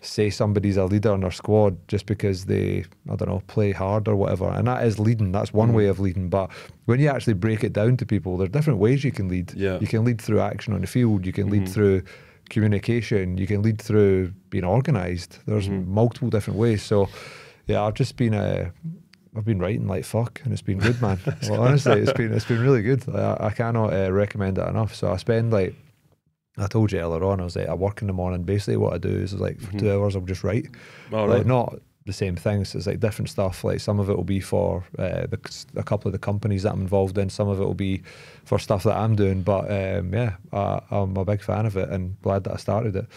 S1: say somebody's a leader in their squad just because they, I don't know, play hard or whatever, and that is leading. That's one way of leading. But when you actually break it down to people, there are different ways you can lead. You can lead through action on the field, you can lead through communication. You can lead through being organised. There's multiple different ways. So yeah, I've just been I've been writing like fuck, and it's been good, man. Well, honestly, it's been really good. I cannot recommend it enough. So I spend like, I told you earlier on, I was like, I work in the morning. Basically what I do is like for 2 hours I'll just write. Like not the same things. It's like different stuff. Like some of it will be for a couple of the companies that I'm involved in. Some of it will be for stuff that I'm doing. But yeah, I'm a big fan of it and glad that I started it.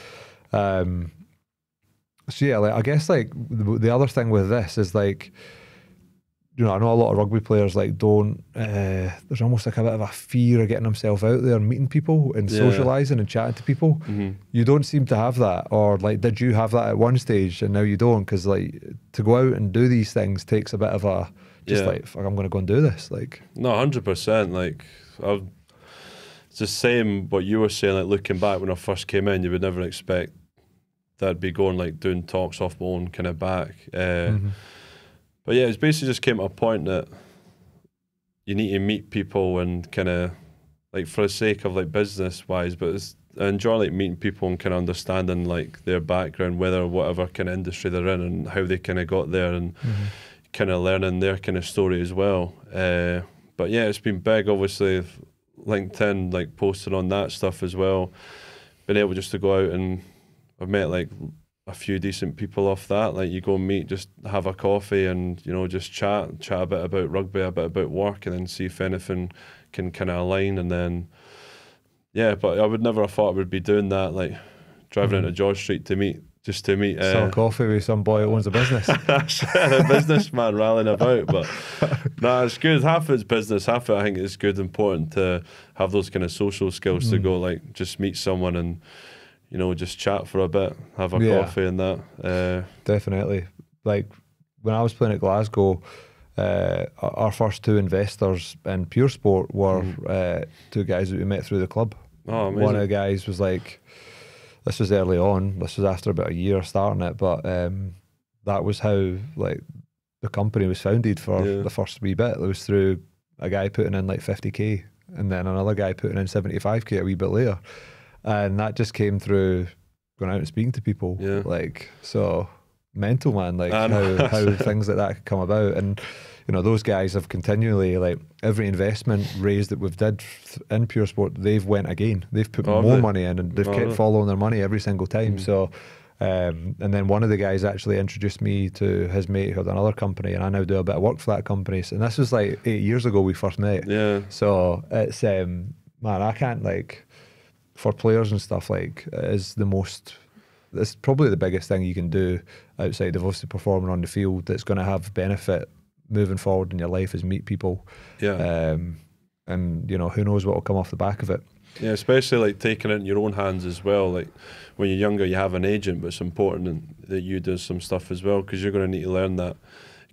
S1: So yeah, like I guess like the other thing with this is like, you know, I know a lot of rugby players like don't, there's almost like a bit of a fear of getting themselves out there and meeting people and socialising and chatting to people. You don't seem to have that, or like, did you have that at one stage and now you don't? Because like to go out and do these things takes a bit of a, just like, fuck, I'm going to go and do this. Like,
S2: no, 100%. Like, it's the same what you were saying, like looking back when I first came in, you would never expect that I'd be going like doing talks off my own kind of back. But yeah, it's basically just came to a point that you need to meet people and kind of like for the sake of like business wise, but I enjoy like meeting people and kind of understanding like their background, whether whatever kind of industry they're in and how they kind of got there, and kind of learning their kind of story as well. But yeah, it's been big, obviously, LinkedIn, like posting on that stuff as well. Been able just to go out, and I've met like a few decent people off that. Like you go and meet, just have a coffee and, you know, just chat a bit about rugby, a bit about work, and then see if anything can kind of align. And then, yeah, but I would never have thought I would be doing that, like driving into George Street to meet
S1: some coffee with some boy who owns a business.
S2: A businessman rallying about. But no, it's good. Half of it's business, half of it I think it's good, important to have those kind of social skills to go like just meet someone and, you know, just chat for a bit, have a coffee and that.
S1: Definitely. Like when I was playing at Glasgow, our first two investors in pure sport were two guys that we met through the club.
S2: Oh, amazing.
S1: One of the guys was like, this was early on, this was after about a year starting it, but that was how like the company was founded for the first wee bit. It was through a guy putting in like 50k and then another guy putting in 75k a wee bit later. And that just came through going out and speaking to people. Like, so mental, man, like how things like that could come about. And, you know, those guys have continually, like every investment raised that we've did in pure sport, they've went again. They've put more money in and they've kept following their money every single time. So, and then one of the guys actually introduced me to his mate who had another company, and I now do a bit of work for that company. So, and this was like 8 years ago we first met. So it's, man, I can't like, for players and stuff, like it's probably the biggest thing you can do outside of obviously performing on the field that's going to have benefit moving forward in your life, is meet people. And you know, who knows what will come off the back of it.
S2: Yeah, especially like taking it in your own hands as well. Like when you're younger you have an agent, but it's important that you do some stuff as well, because you're going to need to learn that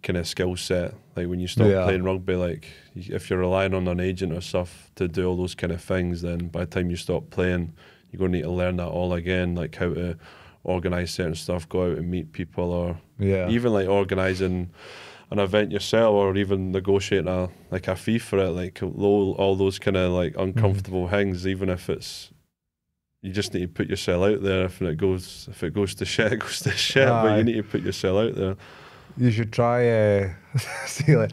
S2: kind of skill set. Like when you stop playing rugby, like if you're relying on an agent or stuff to do all those kind of things, then by the time you stop playing, you're going to need to learn that all again, like how to organise certain stuff, go out and meet people, or even like organising an event yourself, or even negotiating a fee for it, like all those kind of like uncomfortable things. Even if it's, you just need to put yourself out there. If it goes to shit, it goes to shit. But you need to put yourself out there.
S1: You should try, see, like,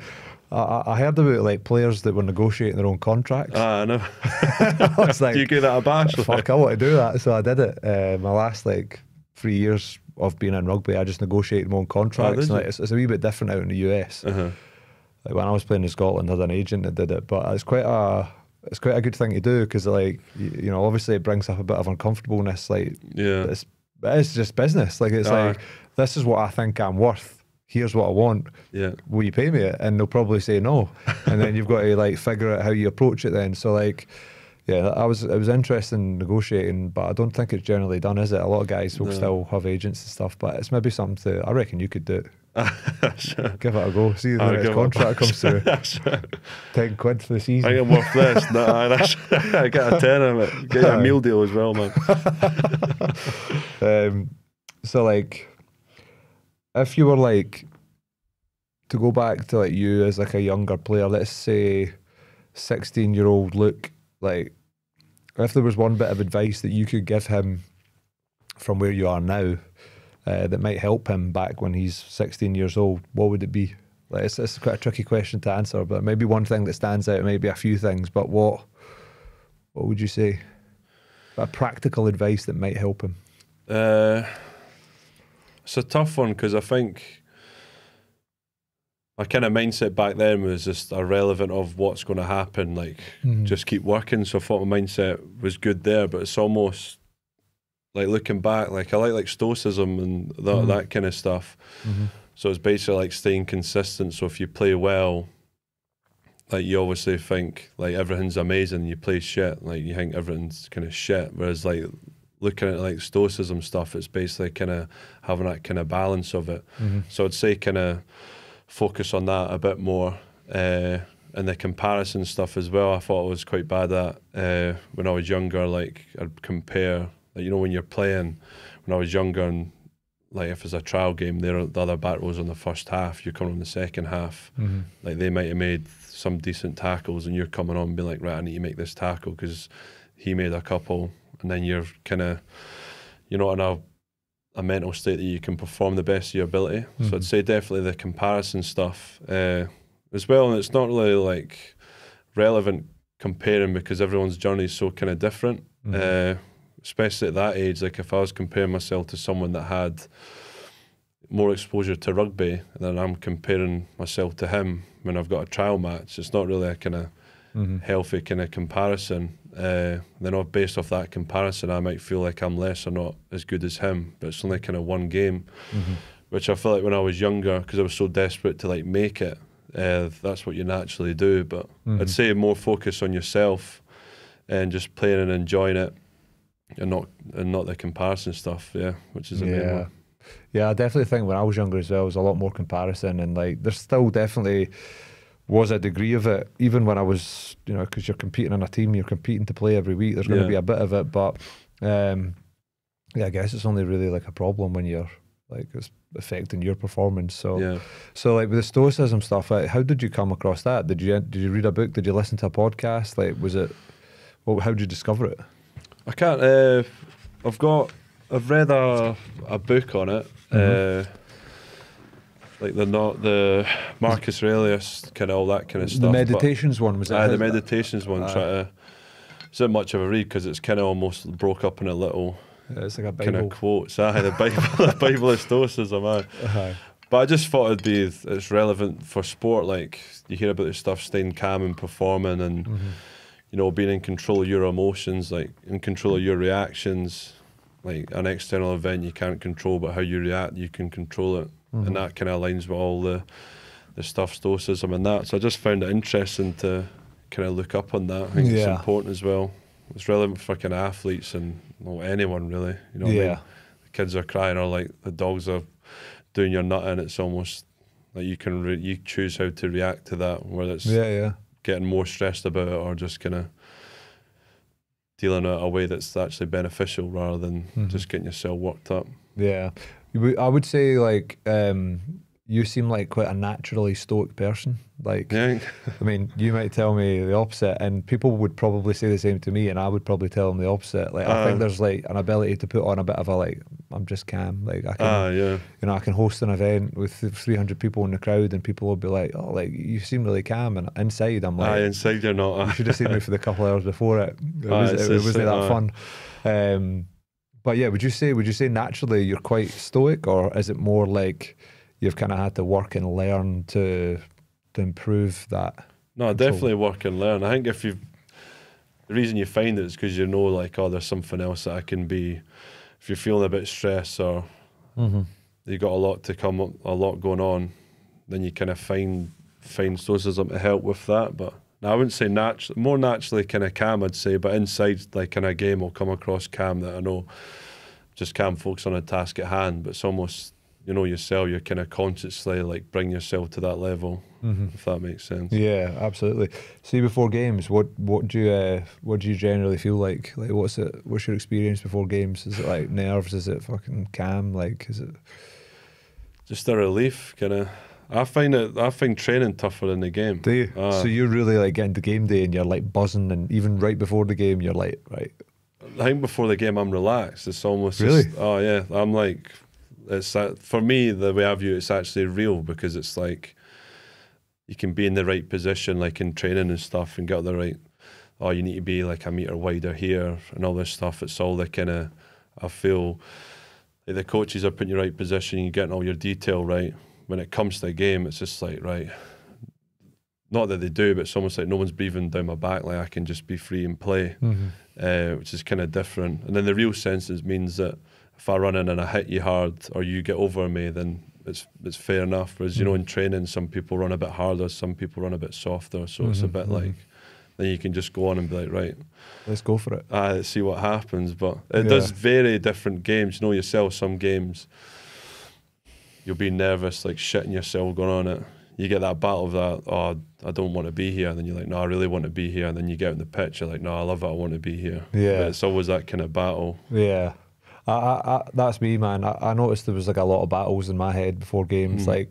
S1: I heard about like players that were negotiating their own contracts.
S2: I know.
S1: I was like,
S2: do you give that a bash?
S1: Fuck, I want to do that. So I did it. My last like 3 years of being in rugby, I just negotiated my own contracts. And, like, it's a wee bit different out in the US. Like when I was playing in Scotland, I had an agent that did it, but it's quite a good thing to do, because like you know, obviously it brings up a bit of uncomfortableness. Like it's just business. Like it's like, this is what I think I'm worth. Here's what I want. Will you pay me it? And they'll probably say no. And then you've got to like figure out how you approach it then. So like, yeah, it was interesting in negotiating, but I don't think it's generally done, is it? A lot of guys will still have agents and stuff, but it's maybe something I reckon you could do it.
S2: Sure.
S1: Give it a go. See when his contract comes through. 10 quid for the season.
S2: I think I'm worth less. No, I get a tenner, mate. Get a meal deal as well, man.
S1: So like, if you were like, to go back to like you as like a younger player, let's say 16-year-old Luke, like if there was one bit of advice that you could give him from where you are now that might help him back when he's 16 years old, what would it be? Like, it's quite a tricky question to answer, but maybe one thing that stands out, maybe a few things, but what would you say? That practical advice that might help him?
S2: It's a tough one, because I think my kind of mindset back then was just irrelevant of what's going to happen, like just keep working. So I thought my mindset was good there, but it's almost like looking back, like I like stoicism and that kind of stuff. So it's basically like staying consistent. So if you play well, like you obviously think like everything's amazing, you play shit, like you think everything's kind of shit. Whereas like looking at like stoicism stuff, it's basically kind of having that kind of balance of it. So I'd say kind of focus on that a bit more, and the comparison stuff as well. I thought I was quite bad at when I was younger. Like I'd compare, like, you know, when you're playing, when I was younger, and like if it's a trial game, the other back rows on the first half, you're coming on the second half, like they might have made some decent tackles and you're coming on and being like, right, I need to make this tackle because he made a couple, and then you're kind of, you're not in a mental state that you can perform the best of your ability. So I'd say definitely the comparison stuff as well. And it's not really like relevant comparing, because everyone's journey is so kind of different, especially at that age. Like if I was comparing myself to someone that had more exposure to rugby, and then I'm comparing myself to him when I've got a trial match, it's not really a kind of healthy kind of comparison. Then based off that comparison, I might feel like I'm less or not as good as him, but it's only kind of one game, which I feel like when I was younger, because I was so desperate to like make it, that's what you naturally do. But I'd say more focus on yourself and just playing and enjoying it, and not the comparison stuff, which is a main one.
S1: Yeah, I definitely think when I was younger as well, there was a lot more comparison, and like there's still definitely was a degree of it, even when I was, you know, because you're competing in a team, you're competing to play every week, there's going to be a bit of it, but I guess it's only really like a problem when you're like, it's affecting your performance. So like with the stoicism stuff, like, how did you come across that? Did you read a book? Did you listen to a podcast? Like, was it, how did you discover it?
S2: I can't, I've read a book on it, like the Marcus Aurelius, kind of all that kind of stuff.
S1: The meditations one, was it?
S2: The meditations one. It's not much of a read because it's kind of almost broke up in a little,
S1: it's like a Bible.
S2: kind of quotes. The Bible, the Bible of Stoicism. But I just thought it's relevant for sport. Like you hear about this stuff, staying calm and performing, and you know, being in control of your emotions, like in control of your reactions. Like an external event you can't control, but how you react, you can control it. And that kind of aligns with all the stuff, stoicism and that. So I just found it interesting to kind of look up on that. I think it's important as well. It's relevant for kind of athletes and anyone really. You know what I mean? The kids are crying, or like the dogs are doing your nut in. It's almost like you can you choose how to react to that, whether it's getting more stressed about it or just kind of dealing it a way that's actually beneficial rather than just getting yourself worked up.
S1: Yeah. I would say like you seem like quite a naturally stoic person. Like, I mean, you might tell me the opposite, and people would probably say the same to me, and I would probably tell them the opposite. Like, I think there's like an ability to put on a bit of a like, I'm just calm. Like, I can, you know, I can host an event with 300 people in the crowd, and people will be like, oh, like you seem really calm, and inside I'm like,
S2: inside you're not.
S1: You should have seen me for the couple of hours before it. It wasn't that fun. But yeah, would you say naturally you're quite stoic, or is it more like you've kind of had to work and learn to improve that?
S2: No, control? Definitely work and learn. I think the reason you find it is because you know, like, oh, there's something else that I can be. If you're feeling a bit stressed or you got a lot going on, then you kind of find stoicism to help with that. But no, I wouldn't say more naturally kind of calm, I'd say, but inside, like in a game, I'll come across calm that I know just calm, focus on a task at hand, but it's almost, you know, yourself, you're kind of consciously like bring yourself to that level, if that makes sense. Yeah,
S1: absolutely. See, before games, what do you generally feel like? Like, what's your experience before games? Is it like nerves? Is it fucking calm? Like, is it
S2: just a relief, kind of? I find training tougher than the game.
S1: Do you? So you're really like getting to game day and you're like buzzing, and even right before the game you're like, right,
S2: I think before the game I'm relaxed. It's almost
S1: Really?
S2: just, oh yeah, I'm like, for me, the way I view it's actually real, because it's like you can be in the right position, like in training and stuff, and get the right, oh, you need to be like a metre wider here and all this stuff. It's all the kind of, I feel like the coaches are putting you in the right position, you're getting all your detail right. When it comes to the game, it's just like, right, not that they do, but it's almost like no one's breathing down my back, like I can just be free and play, which is kind of different. And then the real senses means that if I run in and I hit you hard, or you get over me, then it's fair enough. Whereas, you know, in training, some people run a bit harder, some people run a bit softer, so it's a bit like, then you can just go on and be like, right,
S1: let's go for it.
S2: Let's see what happens. But it does vary different games. You know yourself, some games you'll be nervous, like shitting yourself going on it. You get that battle of that, oh, I don't want to be here. And then you're like, no, I really want to be here. And then you get in the pitch, you're like, no, I love it, I want to be here.
S1: Yeah.
S2: But it's always that kind of battle.
S1: Yeah. That's me, man. I noticed there was like a lot of battles in my head before games, like,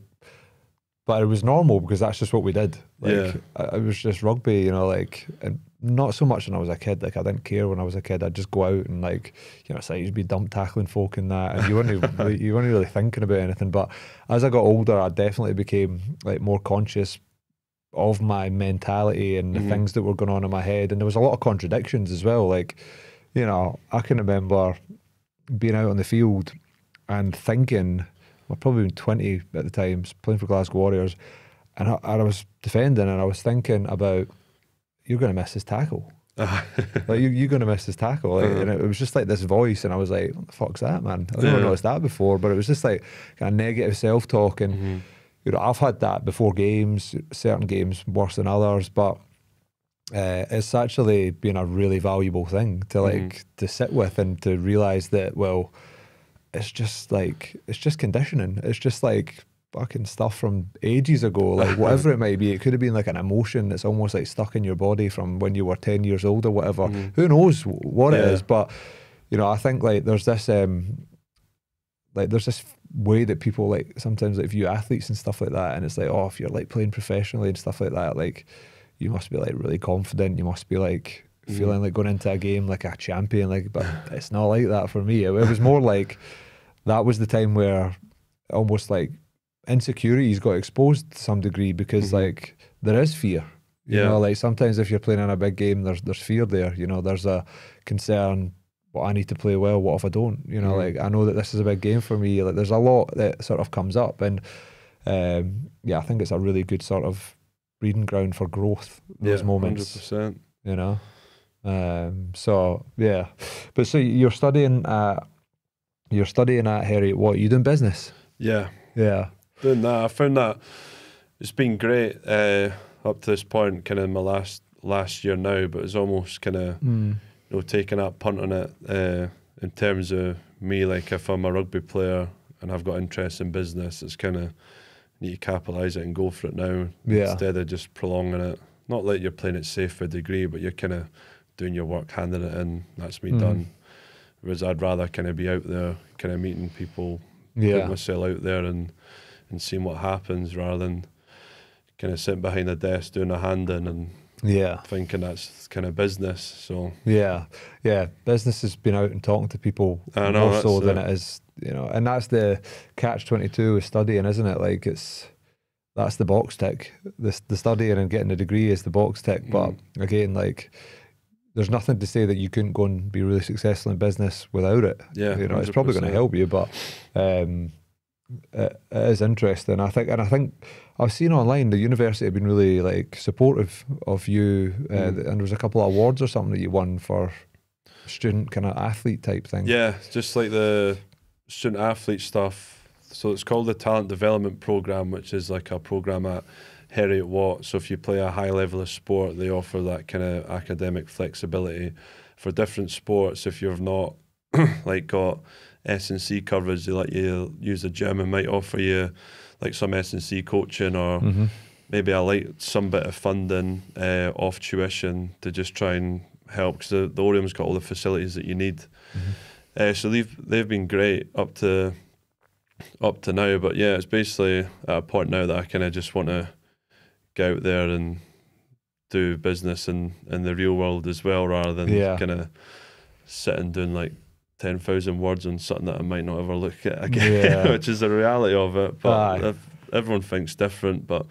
S1: but it was normal because that's just what we did. Like, it was just rugby, you know, like, and not so much when I was a kid. Like, I didn't care when I was a kid. I'd just go out and, like, you know, so you'd be dump tackling folk and that, and you weren't really thinking about anything. But as I got older, I definitely became like more conscious of my mentality and the things that were going on in my head. And there was a lot of contradictions as well. Like, you know, I can remember being out on the field and thinking, well, probably 20 at the time, playing for Glasgow Warriors, and I was defending, and I was thinking about, you're going to miss this tackle. Like, you're going to miss this tackle. Like, and it was just like this voice, and I was like, what the fuck's that, man? I never noticed that before, but it was just like kind of negative self-talk. And you know, I've had that before games, certain games worse than others, but it's actually been a really valuable thing to like to sit with and to realise that, well, it's just conditioning. It's just like fucking stuff from ages ago, like whatever it might be. It could have been like an emotion that's almost like stuck in your body from when you were 10 years old or whatever. Who knows what it is? But you know, I think like there's this way that people like sometimes like view athletes and stuff like that, and it's like, oh, if you're like playing professionally and stuff like that, like you must be like really confident, you must be like feeling like going into a game like a champion, like, but it's not like that for me. It was more like that was the time where almost like insecurities got exposed to some degree, because like there is fear, you know, like sometimes if you're playing in a big game, there's fear there, you know, there's a concern, well, I need to play well, what if I don't, you know, like I know that this is a big game for me, like there's a lot that sort of comes up, and I think it's a really good sort of breeding ground for growth, those moments.
S2: 100%.
S1: You know, so yeah, but so you're studying at Heriot. What, you doing business?
S2: Yeah,
S1: doing
S2: that. I found that it's been great up to this point, kind of in my last year now, but it's almost kind of you know, taking that punt on it in terms of me. Like if I'm a rugby player and I've got interest in business, it's kind of need to capitalise it and go for it now instead of just prolonging it. Not like you're playing it safe for a degree, but you're kind of doing your work, handing it in. That's me done. Whereas I'd rather kind of be out there, kind of meeting people, putting myself out there and seeing what happens, rather than kind of sitting behind a desk doing a hand in and thinking that's kind of business. So business has been out and talking to people more so than it is, you know, and that's the catch-22 with studying, isn't it? Like that's the box tick. The studying and getting a degree is the box tick. But again, like there's nothing to say that you couldn't go and be really successful in business without it. Yeah, you know, 100%. It's probably going to help you, but it is interesting. I think I've seen online the university have been really like supportive of you, and there was a couple of awards or something that you won for student kind of athlete type thing. Yeah, just like the student athlete stuff. So it's called the Talent Development Program, which is like a program at Heriot Watt. So if you play a high level of sport, they offer that kind of academic flexibility for different sports. If you've not like got S&C coverage, they let you use the gym and might offer you like some S&C coaching or maybe some bit of funding off tuition to just try and help, because the Orium's got all the facilities that you need. So they've been great up to now, but yeah, it's basically at a point now that I kind of just want to get out there and do business in the real world as well, rather than kind of sitting doing like 10,000 words on something that I might not ever look at again, which is the reality of it. But everyone thinks different. But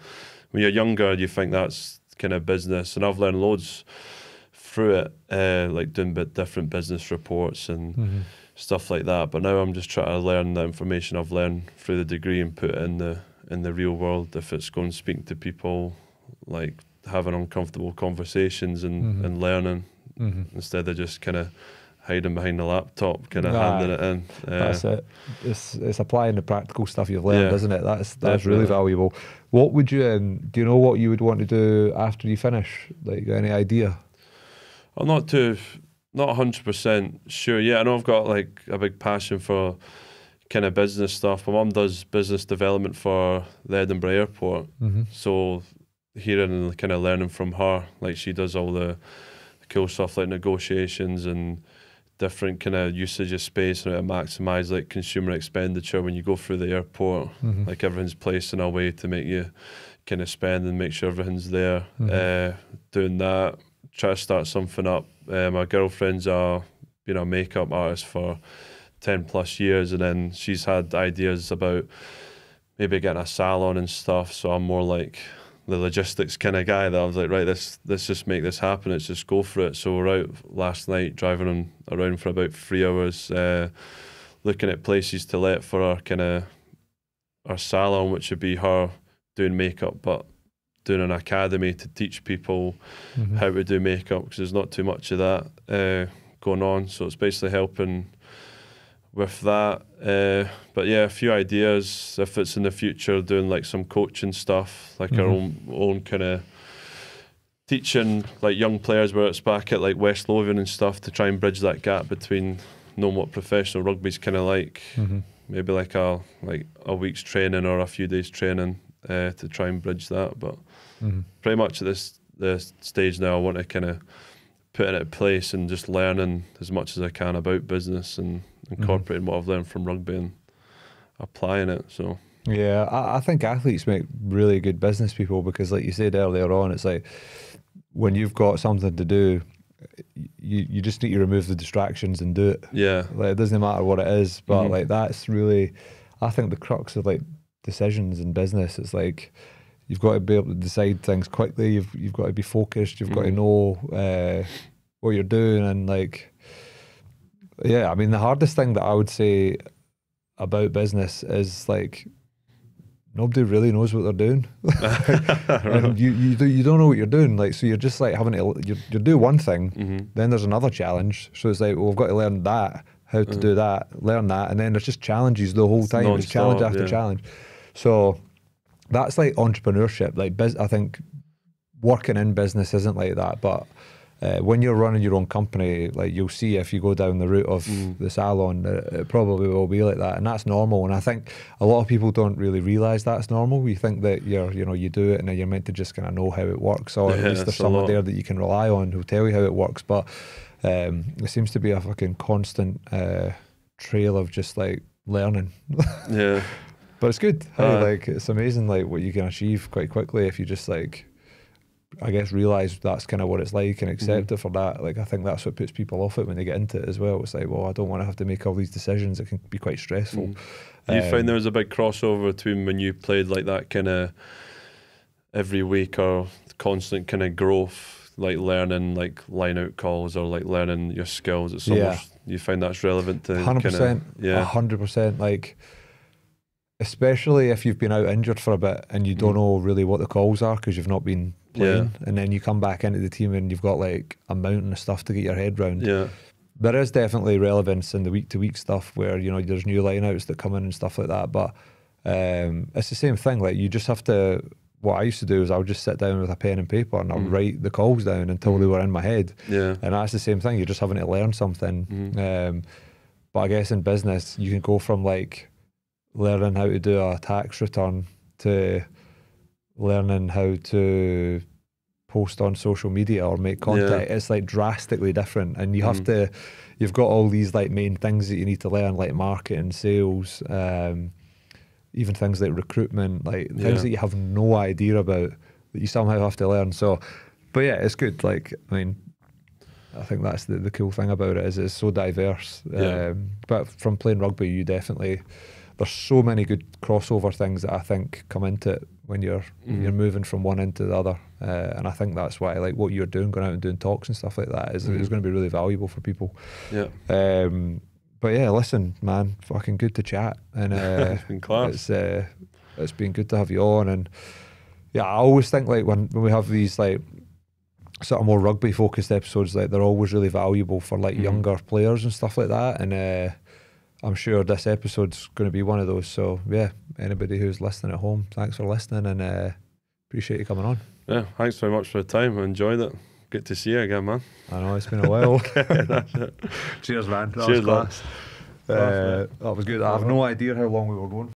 S2: when you're younger, you think that's kind of business, and I've learned loads through it, like doing different business reports and stuff like that. But now I'm just trying to learn the information I've learned through the degree and put it in the real world. If it's going speaking to people, like having uncomfortable conversations and learning instead of just kind of hiding behind the laptop, kind of handing it in.
S1: That's it. It's applying the practical stuff you've learned, isn't it? That's really valuable. What would you do you know what you would want to do after you finish? Like, any idea?
S2: I'm not 100% sure yet. I know I've got like a big passion for kind of business stuff. My mum does business development for the Edinburgh airport, so hearing and kind of learning from her, like she does all the cool stuff like negotiations and different kind of usage of space and how to maximise like consumer expenditure when you go through the airport. Like everything's placed in a way to make you kind of spend and make sure everything's there. Doing that, try to start something up. My girlfriend's been a makeup artist for 10 plus years, and then she's had ideas about maybe getting a salon and stuff. So I'm more like the logistics kind of guy that I was like, right, let's just make this happen. Let's just go for it. So we're out last night driving around for about 3 hours, looking at places to let for our salon, which would be her doing makeup, but doing an academy to teach people how to do makeup, because there's not too much of that going on. So it's basically helping with that. But yeah, a few ideas. If it's in the future, doing like some coaching stuff, like our own kind of teaching like young players, where it's back at like West Lothian and stuff, to try and bridge that gap between knowing what professional rugby's kind of like. Maybe like a week's training or a few days training to try and bridge that. But pretty much at the stage now, I want to kind of put it in place and just learning as much as I can about business and incorporating what I've learned from rugby and applying it. So
S1: yeah, I think athletes make really good business people, because like you said earlier on, it's like when you've got something to do, you just need to remove the distractions and do it.
S2: Yeah,
S1: like it doesn't matter what it is, but like that's really, I think, the crux of like decisions in business. It's like you've got to be able to decide things quickly. You've got to be focused. You've got to know what you're doing. And like, yeah, I mean, the hardest thing that I would say about business is like nobody really knows what they're doing. And you don't know what you're doing. Like, so you're just like having to you do one thing, then there's another challenge. So it's like, well, we've got to learn that, how to do that, learn that, and then there's just challenges the whole time. It's challenge after challenge. So that's like entrepreneurship. Like I think working in business isn't like that, but when you're running your own company, like you'll see if you go down the route of the salon, it probably will be like that, and that's normal. And I think a lot of people don't really realise that's normal. We think that you do it and then you're meant to just kind of know how it works, or at least there's someone there that you can rely on who'll tell you how it works. But it seems to be a fucking constant trail of just like learning.
S2: Yeah.
S1: But it's good. Like it's amazing, like what you can achieve quite quickly if you just like, I guess, realise that's kind of what it's like and accept it for that. Like I think that's what puts people off it when they get into it as well. It's like, well, I don't want to have to make all these decisions. It can be quite stressful.
S2: Do you find there was a big crossover between when you played like that kind of every week or constant kind of growth, like learning like line out calls or like learning your skills? It's almost, you find that's relevant to
S1: 100%. 100%. Like, especially if you've been out injured for a bit and you don't know really what the calls are because you've not been playing, and then you come back into the team and you've got like a mountain of stuff to get your head round. There is definitely relevance in the week-to-week stuff where, there's new line-outs that come in and stuff like that, but it's the same thing. Like, you just have to, what I used to do is I would just sit down with a pen and paper and I would write the calls down until they were in my head. And that's the same thing. You're just having to learn something. But I guess in business, you can go from like learning how to do a tax return to learning how to post on social media or make content. It's like drastically different, and you have to, you've got all these like main things that you need to learn, like marketing, sales, even things like recruitment, like things that you have no idea about that you somehow have to learn. So, but yeah, it's good. Like, I mean, I think that's the cool thing about it, is it's so diverse.
S2: Yeah.
S1: But from playing rugby, you definitely, there's so many good crossover things that I think come into it when you're moving from one into the other. And I think that's why, like, what you're doing, going out and doing talks and stuff like that, is going to be really valuable for people.
S2: Yeah.
S1: But yeah, listen, man, fucking good to chat. And
S2: it's been class.
S1: It's been good to have you on. And yeah, I always think, like, when we have these, like, sort of more rugby focused episodes, like, they're always really valuable for, like, younger players and stuff like that. And I'm sure this episode's going to be one of those. So yeah, anybody who's listening at home, thanks for listening, and appreciate you coming on.
S2: Yeah, thanks very much for the time. I enjoyed it. Good to see you again, man.
S1: I know, it's been a while.
S2: That's it.
S1: Cheers, man.
S2: Cheers,
S1: That was class. That was good. I have no idea how long we were going.